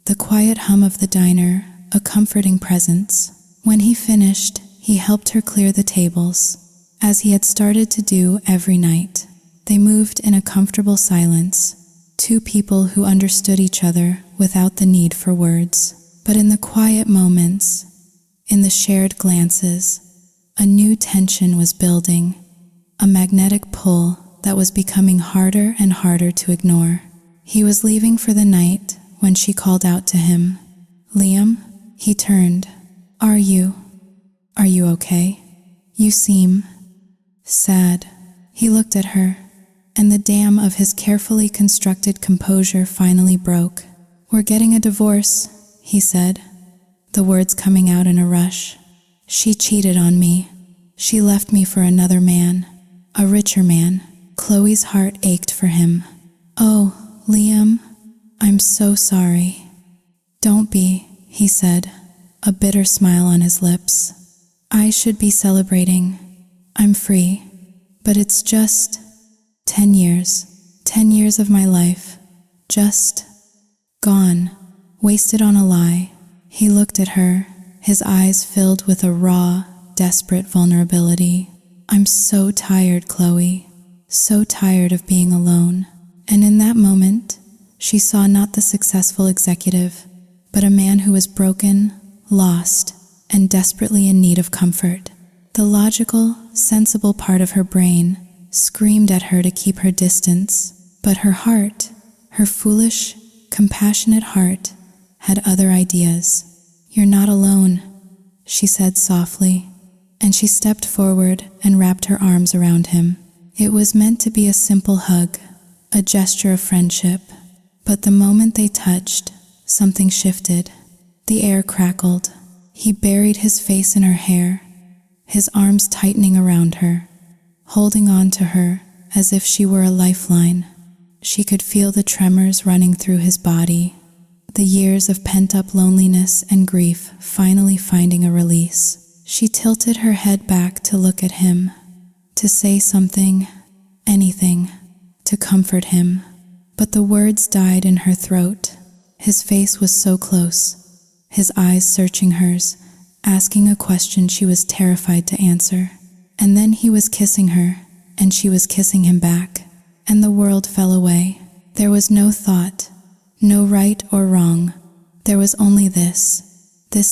The quiet hum of the diner, a comforting presence. When he finished, he helped her clear the tables, as he had started to do every night. They moved in a comfortable silence, two people who understood each other without the need for words. But in the quiet moments, in the shared glances, a new tension was building, a magnetic pull that was becoming harder and harder to ignore. He was leaving for the night when she called out to him. "Liam?" He turned. Are you okay? You seem sad." He looked at her, and the dam of his carefully constructed composure finally broke. "We're getting a divorce," he said, the words coming out in a rush. "She cheated on me. She left me for another man, a richer man." Chloe's heart ached for him. "Oh, Liam, I'm so sorry." "Don't be," he said, a bitter smile on his lips. "I should be celebrating. I'm free. But it's just 10 years. 10 years of my life. Just gone. Wasted on a lie." He looked at her, his eyes filled with a raw, desperate vulnerability. "I'm so tired, Chloe. So tired of being alone." And in that moment, she saw not the successful executive, but a man who was broken, lost, and desperately in need of comfort. The logical, sensible part of her brain screamed at her to keep her distance, but her heart, her foolish, compassionate heart, had other ideas. "You're not alone," she said softly, and she stepped forward and wrapped her arms around him. It was meant to be a simple hug, a gesture of friendship, But the moment they touched, something shifted. The air crackled. He buried his face in her hair, his arms tightening around her, holding on to her as if she were a lifeline. She could feel the tremors running through his body, the years of pent-up loneliness and grief finally finding a release. She tilted her head back to look at him, to say something, anything, to comfort him. But the words died in her throat. His face was so close, his eyes searching hers, asking a question she was terrified to answer. And then he was kissing her, and she was kissing him back, and the world fell away. There was no thought, no right or wrong. There was only this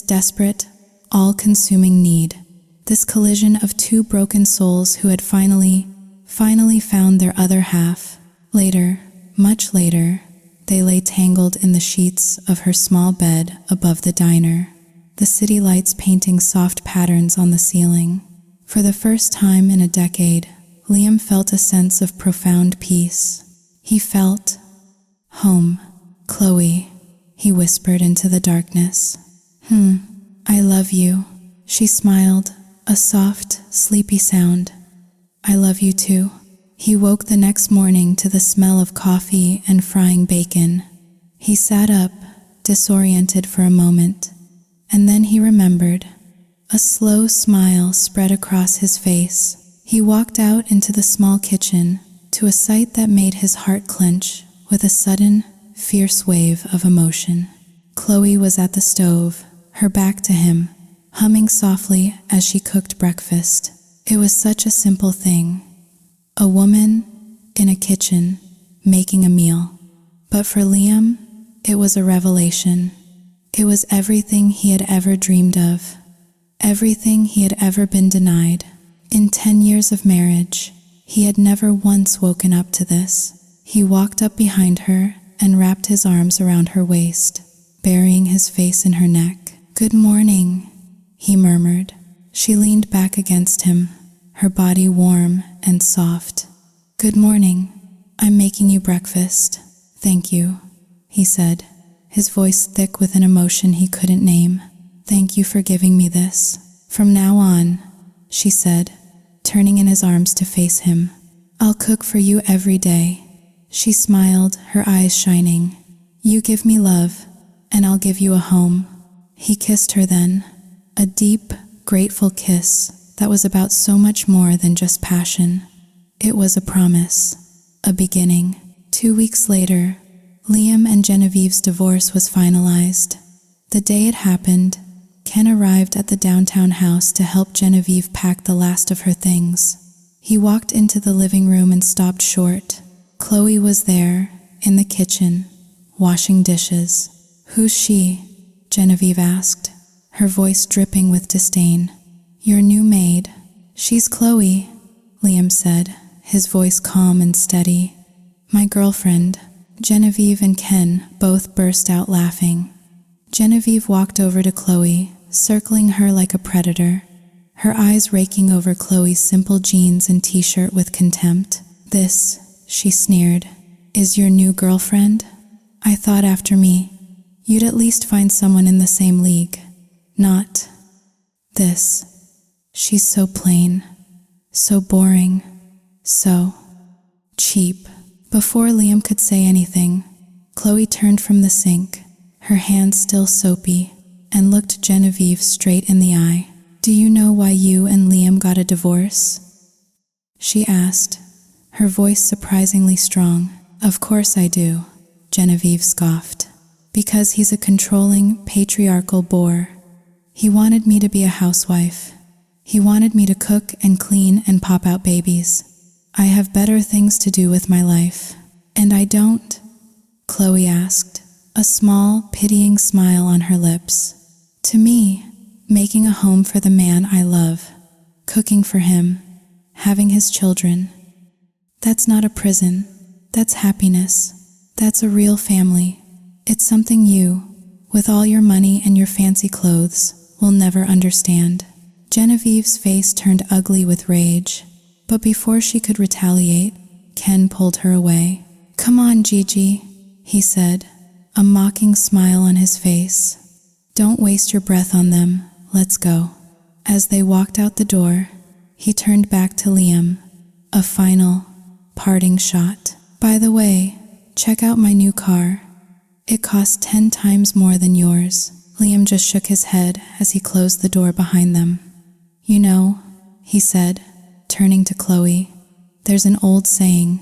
desperate, all-consuming need, this collision of two broken souls who had finally found their other half. Later, much later, they lay tangled in the sheets of her small bed above the diner, the city lights painting soft patterns on the ceiling. For the first time in a decade, Liam felt a sense of profound peace. He felt home. "Chloe," he whispered into the darkness. I love you." She smiled, a soft, sleepy sound. "I love you too." He woke the next morning to the smell of coffee and frying bacon. He sat up, disoriented for a moment, and then he remembered. A slow smile spread across his face. He walked out into the small kitchen, to a sight that made his heart clench with a sudden, fierce wave of emotion. Chloe was at the stove, her back to him, humming softly as she cooked breakfast. It was such a simple thing. A woman in a kitchen, making a meal. But for Liam, it was a revelation. It was everything he had ever dreamed of, everything he had ever been denied. In 10 years of marriage, he had never once woken up to this. He walked up behind her and wrapped his arms around her waist, burying his face in her neck. "Good morning," he murmured. She leaned back against him, her body warm and soft. "Good morning. I'm making you breakfast." "Thank you," he said, his voice thick with an emotion he couldn't name. "Thank you for giving me this. From now on," she said, turning in his arms to face him. "I'll cook for you every day." She smiled, her eyes shining. "You give me love, and I'll give you a home." He kissed her then, a deep, grateful kiss that was about so much more than just passion. It was a promise, a beginning. 2 weeks later, Liam and Genevieve's divorce was finalized. The day it happened, Ken arrived at the downtown house to help Genevieve pack the last of her things. He walked into the living room and stopped short. Chloe was there, in the kitchen, washing dishes. "Who's she?" Genevieve asked, her voice dripping with disdain. "Your new maid." "She's Chloe," Liam said, his voice calm and steady. "My girlfriend." Genevieve and Ken both burst out laughing. Genevieve walked over to Chloe, circling her like a predator, her eyes raking over Chloe's simple jeans and t-shirt with contempt. "This," she sneered, "is your new girlfriend? I thought after me, you'd at least find someone in the same league. Not this. She's so plain, so boring, so cheap." Before Liam could say anything, Chloe turned from the sink, her hands still soapy, and looked Genevieve straight in the eye. "Do you know why you and Liam got a divorce?" she asked, her voice surprisingly strong. "Of course I do," Genevieve scoffed. "Because he's a controlling, patriarchal bore. He wanted me to be a housewife. He wanted me to cook and clean and pop out babies. I have better things to do with my life." "And I don't?" Chloe asked, a small, pitying smile on her lips. "To me, making a home for the man I love, cooking for him, having his children, that's not a prison. That's happiness. That's a real family. It's something you, with all your money and your fancy clothes, will never understand." Genevieve's face turned ugly with rage, but before she could retaliate, Ken pulled her away. "Come on, Gigi," he said, a mocking smile on his face. Don't waste your breath on them, let's go. As they walked out the door, he turned back to Liam, a final, parting shot. By the way, check out my new car. It costs 10 times more than yours. Liam just shook his head as he closed the door behind them. You know, he said, turning to Chloe, there's an old saying,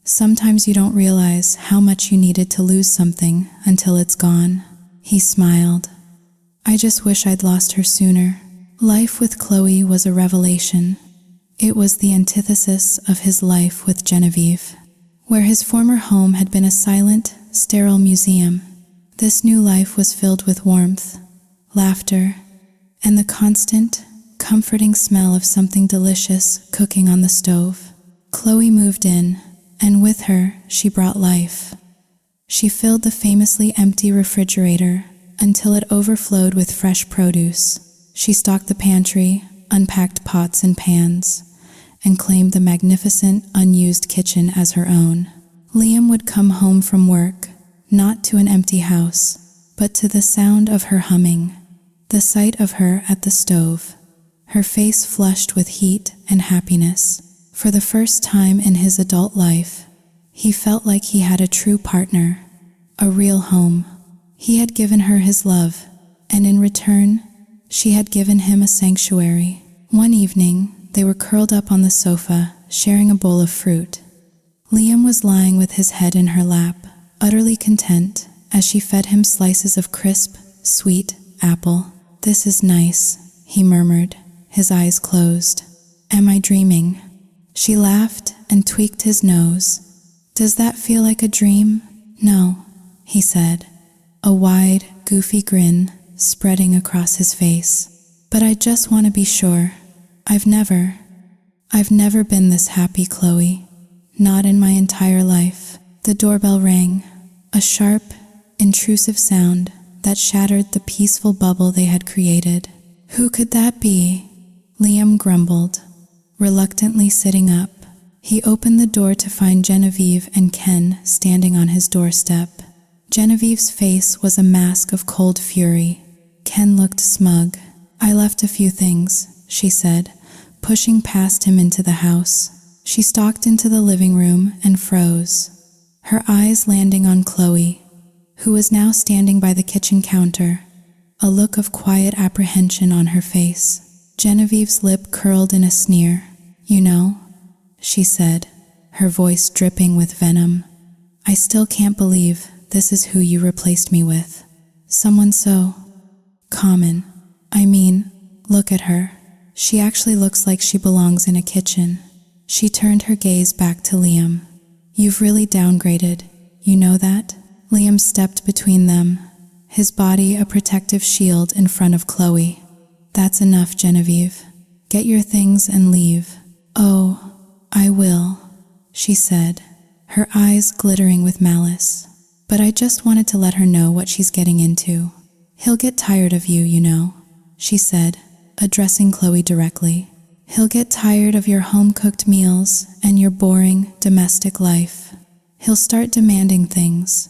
sometimes you don't realize how much you needed to lose something until it's gone. He smiled. I just wish I'd lost her sooner. Life with Chloe was a revelation. It was the antithesis of his life with Genevieve. Where his former home had been a silent, sterile museum, this new life was filled with warmth, laughter, and the constant, comforting smell of something delicious cooking on the stove. Chloe moved in, and with her, she brought life. She filled the famously empty refrigerator until it overflowed with fresh produce. She stocked the pantry, unpacked pots and pans, and claimed the magnificent, unused kitchen as her own. Liam would come home from work, not to an empty house, but to the sound of her humming, the sight of her at the stove, her face flushed with heat and happiness. For the first time in his adult life, he felt like he had a true partner, a real home. He had given her his love, and in return, she had given him a sanctuary. One evening, they were curled up on the sofa, sharing a bowl of fruit. Liam was lying with his head in her lap, utterly content, as she fed him slices of crisp, sweet apple. This is nice, he murmured, his eyes closed. Am I dreaming? She laughed and tweaked his nose. Does that feel like a dream? No, he said, a wide, goofy grin spreading across his face. But I just want to be sure. I've never been this happy, Chloe. Not in my entire life. The doorbell rang, a sharp, intrusive sound that shattered the peaceful bubble they had created. Who could that be? Liam grumbled, reluctantly sitting up. He opened the door to find Genevieve and Ken standing on his doorstep. Genevieve's face was a mask of cold fury. Ken looked smug. I left a few things, she said, pushing past him into the house. She stalked into the living room and froze, her eyes landing on Chloe, who was now standing by the kitchen counter, a look of quiet apprehension on her face. Genevieve's lip curled in a sneer. You know, she said, her voice dripping with venom, I still can't believe this is who you replaced me with. Someone so common. I mean, look at her. She actually looks like she belongs in a kitchen. She turned her gaze back to Liam. You've really downgraded, you know that? Liam stepped between them, his body a protective shield in front of Chloe. That's enough, Genevieve. Get your things and leave. Oh, I will, she said, her eyes glittering with malice. But I just wanted to let her know what she's getting into. He'll get tired of you, you know, she said, addressing Chloe directly. He'll get tired of your home-cooked meals and your boring domestic life. He'll start demanding things.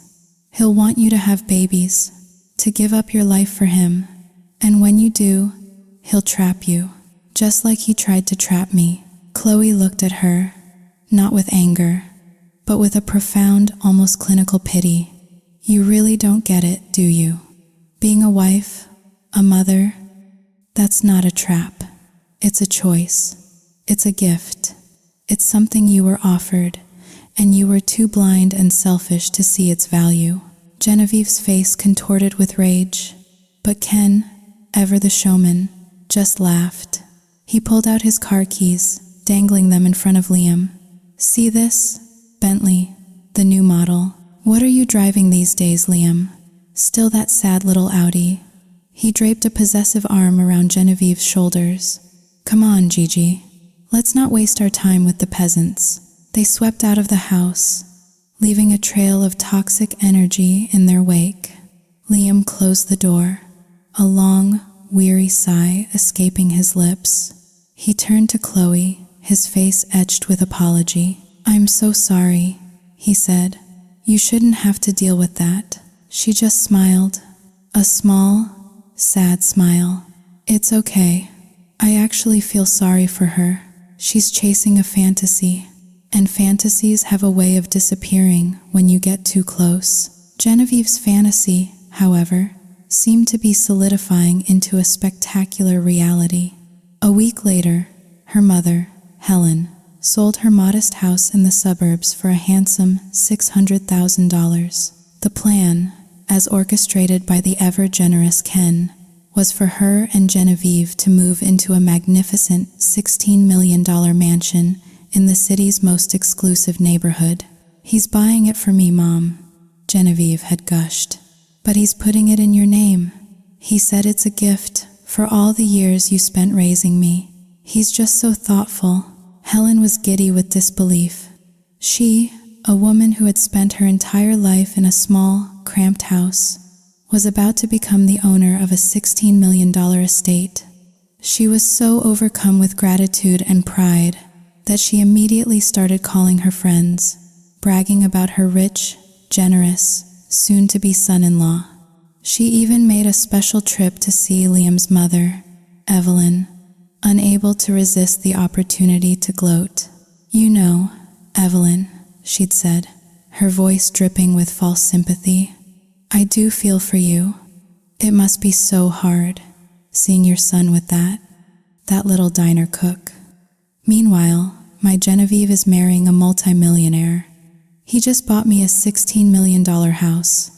He'll want you to have babies, to give up your life for him. And when you do, he'll trap you, just like he tried to trap me. Chloe looked at her, not with anger, but with a profound, almost clinical pity. You really don't get it, do you? Being a wife, a mother, that's not a trap. It's a choice. It's a gift. It's something you were offered, and you were too blind and selfish to see its value. Genevieve's face contorted with rage, but Ken, ever the showman, just laughed. He pulled out his car keys, dangling them in front of Liam. See this? Bentley, the new model. What are you driving these days, Liam? Still that sad little Audi. He draped a possessive arm around Genevieve's shoulders. Come on, Gigi. Let's not waste our time with the peasants. They swept out of the house, leaving a trail of toxic energy in their wake. Liam closed the door, a long, weary sigh escaping his lips. He turned to Chloe, his face etched with apology. I'm so sorry, he said, "You shouldn't have to deal with that." She just smiled, a small, sad smile. "It's okay. I actually feel sorry for her. She's chasing a fantasy, and fantasies have a way of disappearing when you get too close." Genevieve's fantasy, however, seemed to be solidifying into a spectacular reality. A week later, her mother, Helen, sold her modest house in the suburbs for a handsome $600,000. The plan, as orchestrated by the ever-generous Ken, was for her and Genevieve to move into a magnificent $16 million mansion in the city's most exclusive neighborhood. "He's buying it for me, Mom," Genevieve had gushed. "But he's putting it in your name. He said it's a gift for all the years you spent raising me. He's just so thoughtful." Helen was giddy with disbelief. She, a woman who had spent her entire life in a small, cramped house, was about to become the owner of a $16 million estate. She was so overcome with gratitude and pride that she immediately started calling her friends, bragging about her rich, generous, soon-to-be son-in-law. She even made a special trip to see Liam's mother, Evelyn, unable to resist the opportunity to gloat. "You know, Evelyn," she'd said, her voice dripping with false sympathy, "I do feel for you. It must be so hard, seeing your son with that little diner cook. Meanwhile, my Genevieve is marrying a multimillionaire. He just bought me a $16 million house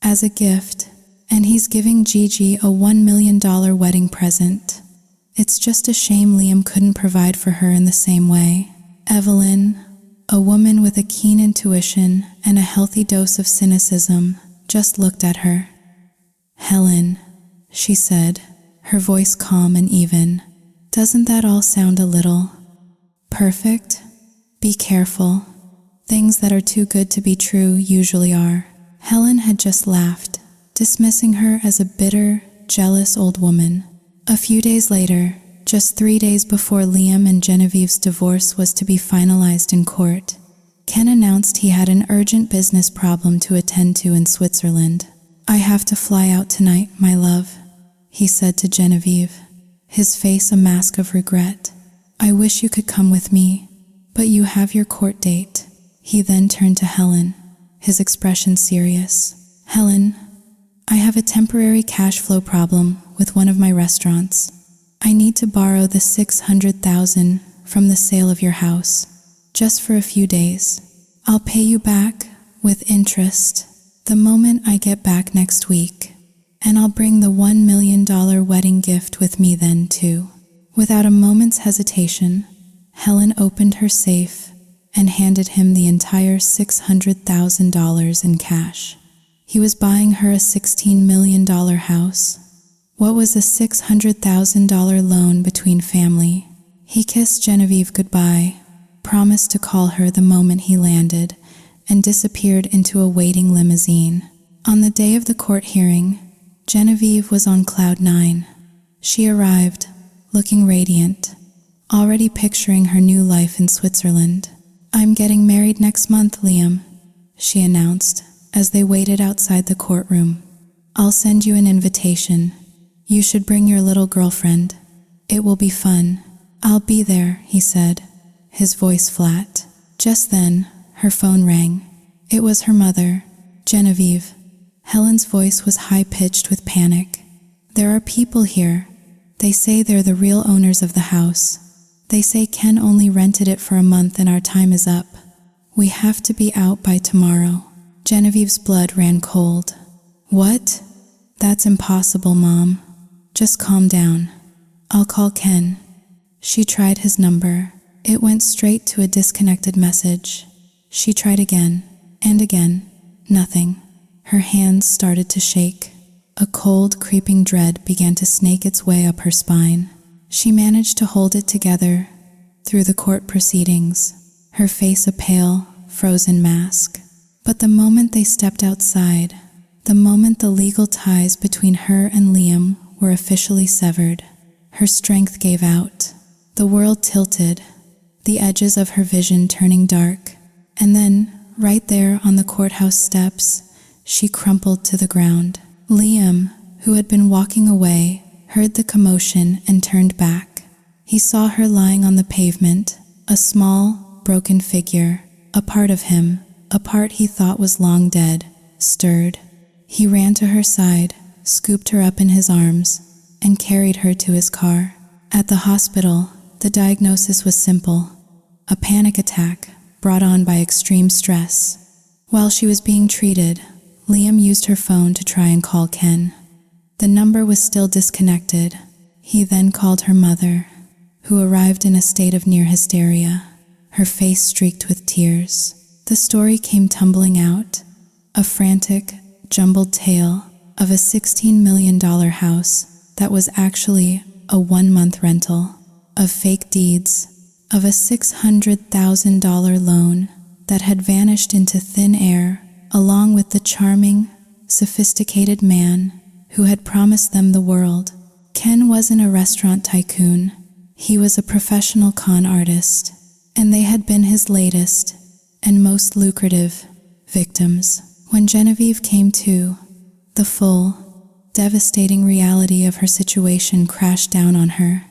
as a gift, and he's giving Gigi a $1 million wedding present. It's just a shame Liam couldn't provide for her in the same way." Evelyn, a woman with a keen intuition and a healthy dose of cynicism, just looked at her. "Helen," she said, her voice calm and even, "doesn't that all sound a little perfect? Be careful. Things that are too good to be true usually are." Helen had just laughed, dismissing her as a bitter, jealous old woman. A few days later, just 3 days before Liam and Genevieve's divorce was to be finalized in court, Ken announced he had an urgent business problem to attend to in Switzerland. "I have to fly out tonight, my love," he said to Genevieve, his face a mask of regret. "I wish you could come with me, but you have your court date." He then turned to Helen, his expression serious. "Helen, I have a temporary cash flow problem with one of my restaurants. I need to borrow the $600,000 from the sale of your house, just for a few days. I'll pay you back, with interest, the moment I get back next week, and I'll bring the $1 million wedding gift with me then too." Without a moment's hesitation, Helen opened her safe and handed him the entire $600,000 in cash. He was buying her a $16 million house. What was a $600,000 loan between family? He kissed Genevieve goodbye, promised to call her the moment he landed, and disappeared into a waiting limousine. On the day of the court hearing, Genevieve was on cloud 9. She arrived, looking radiant, already picturing her new life in Switzerland. "I'm getting married next month, Liam," she announced as they waited outside the courtroom. "I'll send you an invitation. You should bring your little girlfriend. It will be fun." "I'll be there," he said, his voice flat. Just then, her phone rang. It was her mother, Genevieve. Helen's voice was high-pitched with panic. "There are people here. They say they're the real owners of the house. They say Ken only rented it for a month and our time is up. We have to be out by tomorrow." Genevieve's blood ran cold. "What? That's impossible, Mom. Just calm down. I'll call Ken." She tried his number. It went straight to a disconnected message. She tried again, and again. Nothing. Her hands started to shake. A cold, creeping dread began to snake its way up her spine. She managed to hold it together through the court proceedings, her face a pale, frozen mask. But the moment they stepped outside, the moment the legal ties between her and Liam were officially severed, her strength gave out. The world tilted, the edges of her vision turning dark, and then, Right there on the courthouse steps, she crumpled to the ground. Liam, who had been walking away, heard the commotion and turned back. He saw her lying on the pavement, a small, broken figure, a part of him, a part he thought was long dead, stirred. He ran to her side, scooped her up in his arms, and carried her to his car. At the hospital, the diagnosis was simple: a panic attack brought on by extreme stress. While she was being treated, Liam used her phone to try and call Ken. The number was still disconnected. He then called her mother, who arrived in a state of near hysteria, her face streaked with tears. The story came tumbling out, a frantic, jumbled tale of a $16 million house that was actually a 1-month rental, of fake deeds, of a $600,000 loan that had vanished into thin air, along with the charming, sophisticated man who had promised them the world. Ken wasn't a restaurant tycoon. He was a professional con artist, and they had been his latest and most lucrative victims. When Genevieve came to, the full, devastating reality of her situation crashed down on her.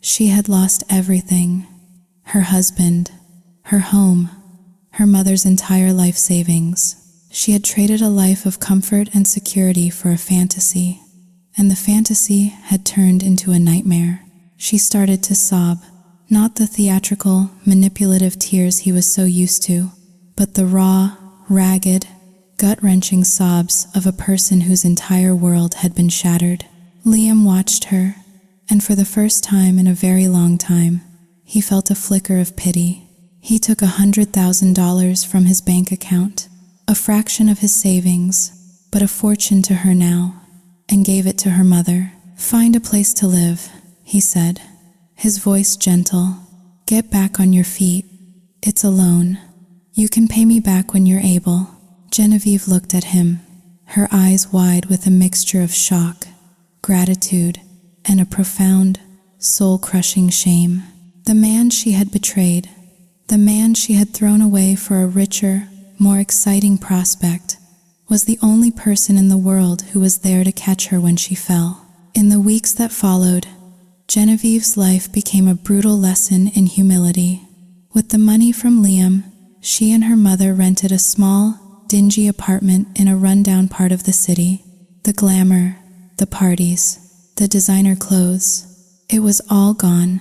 She had lost everything: her husband, her home, her mother's entire life savings. She had traded a life of comfort and security for a fantasy, and the fantasy had turned into a nightmare. She started to sob, not the theatrical, manipulative tears he was so used to, but the raw, ragged, gut-wrenching sobs of a person whose entire world had been shattered. Liam watched her, and for the first time in a very long time, he felt a flicker of pity. He took $100,000 from his bank account, a fraction of his savings, but a fortune to her now, and gave it to her mother. "Find a place to live," he said, his voice gentle. "Get back on your feet. It's a loan. You can pay me back when you're able." Genevieve looked at him, her eyes wide with a mixture of shock, gratitude, and a profound, soul-crushing shame. The man she had betrayed, the man she had thrown away for a richer, more exciting prospect, was the only person in the world who was there to catch her when she fell. In the weeks that followed, Genevieve's life became a brutal lesson in humility. With the money from Liam, she and her mother rented a small, dingy apartment in a rundown part of the city. The glamour, the parties, the designer clothes, it was all gone,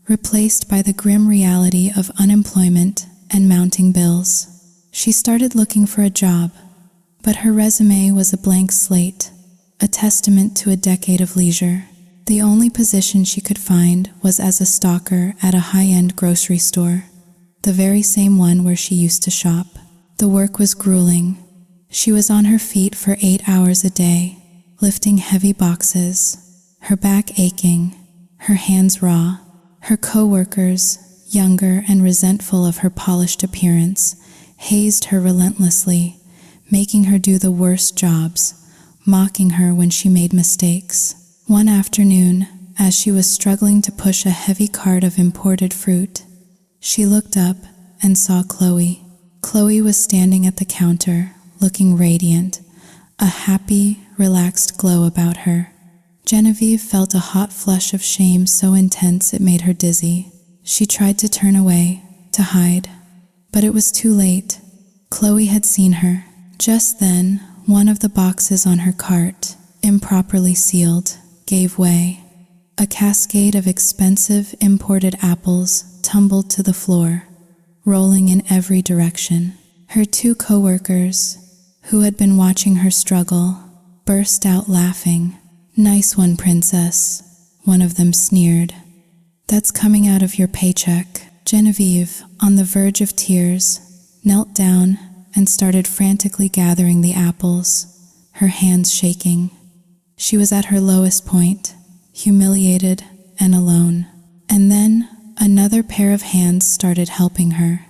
replaced by the grim reality of unemployment and mounting bills. She started looking for a job, but her resume was a blank slate, a testament to a decade of leisure. The only position she could find was as a stalker at a high-end grocery store, the very same one where she used to shop. The work was grueling. She was on her feet for 8 hours a day, lifting heavy boxes, her back aching, her hands raw. Her co-workers, younger and resentful of her polished appearance, hazed her relentlessly, making her do the worst jobs, mocking her when she made mistakes. One afternoon, as she was struggling to push a heavy cart of imported fruit, she looked up and saw Chloe. Chloe was standing at the counter, looking radiant, a happy, relaxed glow about her. Genevieve felt a hot flush of shame so intense it made her dizzy. She tried to turn away, to hide, but it was too late. Chloe had seen her. Just then, one of the boxes on her cart, improperly sealed, gave way. A cascade of expensive imported apples tumbled to the floor, rolling in every direction. Her 2 co-workers, who had been watching her struggle, burst out laughing. "Nice one, princess," one of them sneered. "That's coming out of your paycheck." Genevieve, on the verge of tears, knelt down and started frantically gathering the apples, her hands shaking. She was at her lowest point, humiliated and alone. And then another pair of hands started helping her.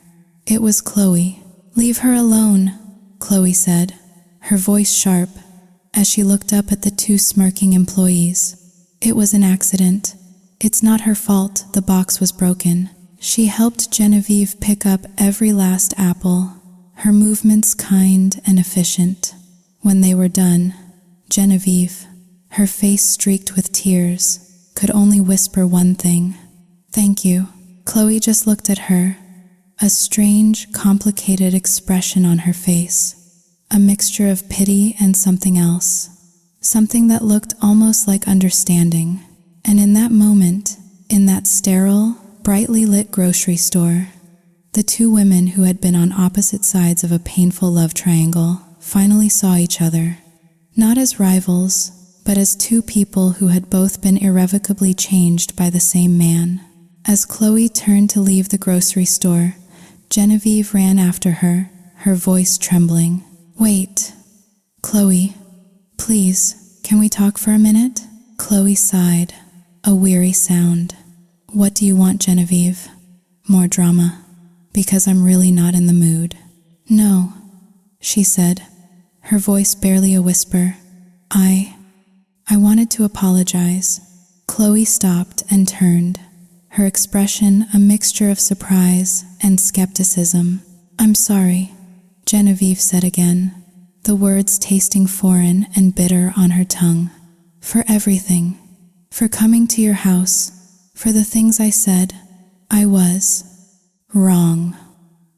It was Chloe. "Leave her alone," Chloe said, her voice sharp, as she looked up at the 2 smirking employees. "It was an accident. It's not her fault the box was broken." She helped Genevieve pick up every last apple, her movements kind and efficient. When they were done, Genevieve, her face streaked with tears, could only whisper one thing: "Thank you." Chloe just looked at her, a strange, complicated expression on her face, a mixture of pity and something else, something that looked almost like understanding. And in that moment, in that sterile, brightly lit grocery store, the two women who had been on opposite sides of a painful love triangle finally saw each other, not as rivals, but as two people who had both been irrevocably changed by the same man. As Chloe turned to leave the grocery store, Genevieve ran after her, her voice trembling. "Wait, Chloe, please, can we talk for a minute?" Chloe sighed, a weary sound. "What do you want, Genevieve? More drama? Because I'm really not in the mood." "No," she said, her voice barely a whisper. I wanted to apologize." Chloe stopped and turned, her expression a mixture of surprise and skepticism. "I'm sorry," Genevieve said again, the words tasting foreign and bitter on her tongue. "For everything. For coming to your house. For the things I said. I was wrong."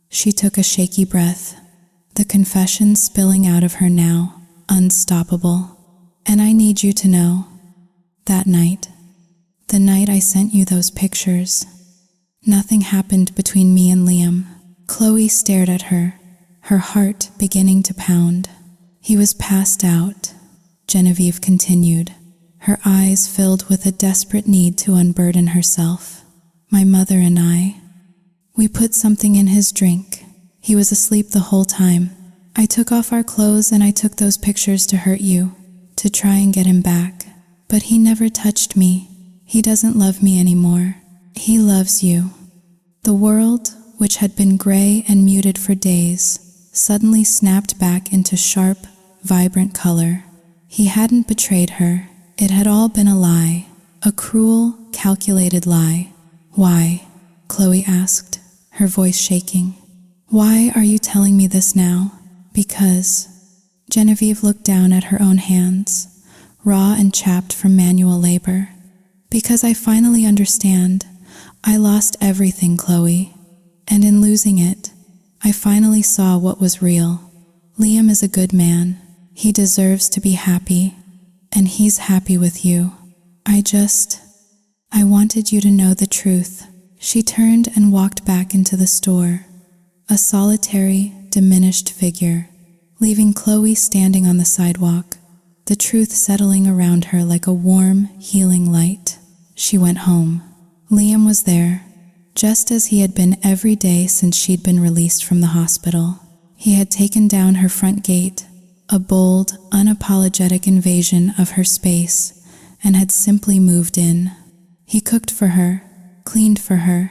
She took a shaky breath, the confession spilling out of her now, unstoppable. "And I need you to know, that night, the night I sent you those pictures, nothing happened between me and Liam." Chloe stared at her, her heart beginning to pound. "He was passed out," Genevieve continued, her eyes filled with a desperate need to unburden herself. "My mother and we put something in his drink. He was asleep the whole time. I took off our clothes and I took those pictures to hurt you, to try and get him back. But he never touched me. He doesn't love me anymore. He loves you." The world, which had been gray and muted for days, suddenly snapped back into sharp, vibrant color. He hadn't betrayed her. It had all been a lie, a cruel, calculated lie. "Why?" Chloe asked, her voice shaking. "Why are you telling me this now?" "Because..." Genevieve looked down at her own hands, raw and chapped from manual labor. "Because I finally understand. I lost everything, Chloe. And in losing it, I finally saw what was real. Liam is a good man. He deserves to be happy. And he's happy with you. I wanted you to know the truth." She turned and walked back into the store, a solitary, diminished figure, leaving Chloe standing on the sidewalk, the truth settling around her like a warm, healing light. She went home. Liam was there, just as he had been every day since she'd been released from the hospital. He had taken down her front gate, a bold, unapologetic invasion of her space, and had simply moved in. He cooked for her, cleaned for her,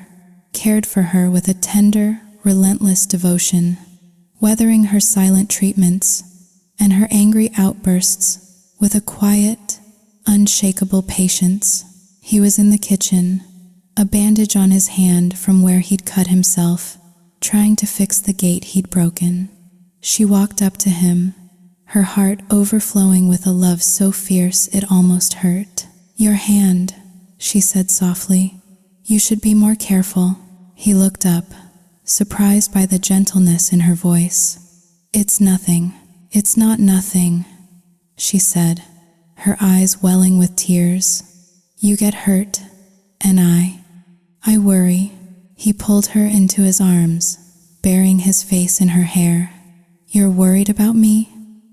cared for her with a tender, relentless devotion, weathering her silent treatments and her angry outbursts with a quiet, unshakable patience. He was in the kitchen, a bandage on his hand from where he'd cut himself, trying to fix the gate he'd broken. She walked up to him, her heart overflowing with a love so fierce it almost hurt. "Your hand," she said softly. "You should be more careful." He looked up, surprised by the gentleness in her voice. "It's nothing. It's not nothing," she said, her eyes welling with tears. "You get hurt, and I worry." He pulled her into his arms, burying his face in her hair. "You're worried about me?"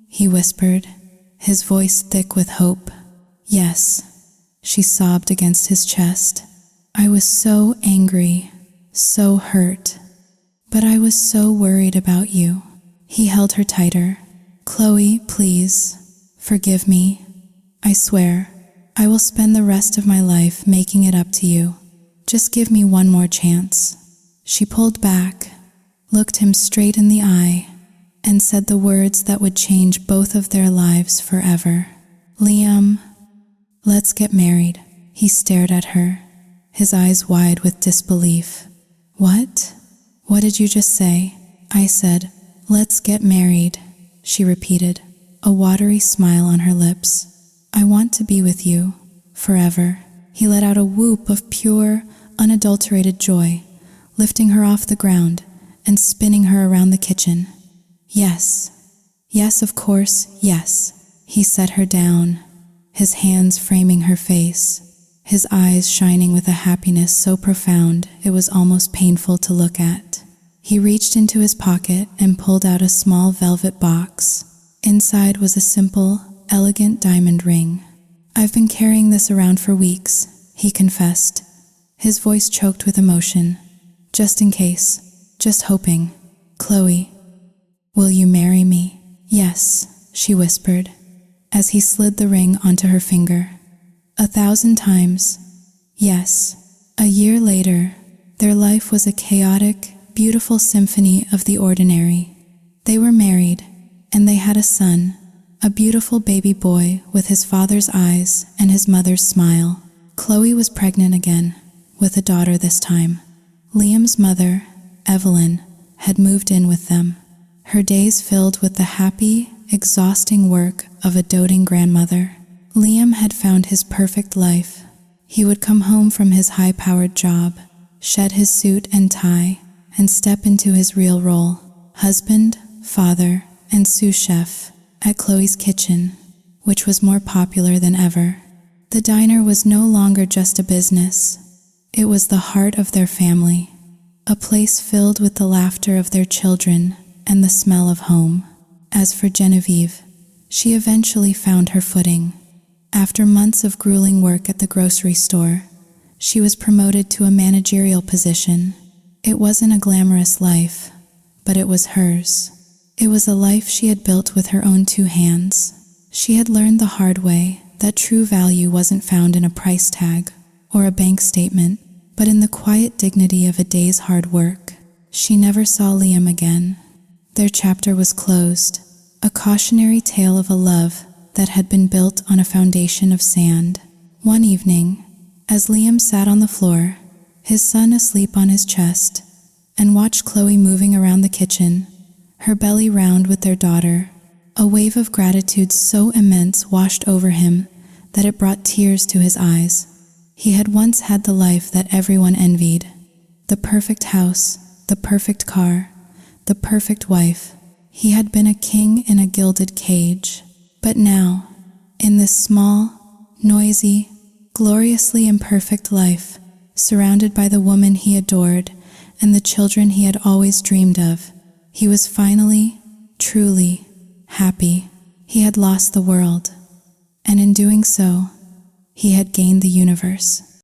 he whispered, his voice thick with hope. "Yes," she sobbed against his chest. "I was so angry, so hurt, but I was so worried about you." He held her tighter. "Chloe, please, forgive me. I swear, I will spend the rest of my life making it up to you. Just give me one more chance." She pulled back, looked him straight in the eye, and said the words that would change both of their lives forever. "Liam, let's get married." He stared at her, his eyes wide with disbelief. "What? What did you just say?" "I said, "Let's get married," she repeated, a watery smile on her lips. "I want to be with you, forever." He let out a whoop of pure, unadulterated joy, lifting her off the ground and spinning her around the kitchen. "Yes, yes, of course, yes." He set her down, his hands framing her face, his eyes shining with a happiness so profound it was almost painful to look at. He reached into his pocket and pulled out a small velvet box. Inside was a simple, elegant diamond ring. "I've been carrying this around for weeks," he confessed, his voice choked with emotion. "Just in case, just hoping. Chloe, will you marry me?" "Yes," she whispered, as he slid the ring onto her finger. 1,000 times, yes. A year later, their life was a chaotic, beautiful symphony of the ordinary. They were married, and they had a son, a beautiful baby boy with his father's eyes and his mother's smile. Chloe was pregnant again, with a daughter this time. Liam's mother, Evelyn, had moved in with them, her days filled with the happy, exhausting work of a doting grandmother. Liam had found his perfect life. He would come home from his high-powered job, shed his suit and tie, and step into his real role, husband, father, and sous chef at Chloe's kitchen, which was more popular than ever. The diner was no longer just a business. It was the heart of their family, a place filled with the laughter of their children and the smell of home. As for Genevieve, she eventually found her footing. After months of grueling work at the grocery store, she was promoted to a managerial position. It wasn't a glamorous life, but it was hers. It was a life she had built with her own 2 hands. She had learned the hard way that true value wasn't found in a price tag or a bank statement, but in the quiet dignity of a day's hard work. She never saw Liam again. Their chapter was closed, a cautionary tale of a love that had been built on a foundation of sand. One evening, as Liam sat on the floor, his son asleep on his chest, and watched Chloe moving around the kitchen, her belly round with their daughter, a wave of gratitude so immense washed over him that it brought tears to his eyes. He had once had the life that everyone envied, the perfect house, the perfect car, the perfect wife. He had been a king in a gilded cage. But now, in this small, noisy, gloriously imperfect life, surrounded by the woman he adored and the children he had always dreamed of, he was finally, truly, happy. He had lost the world, and in doing so, he had gained the universe.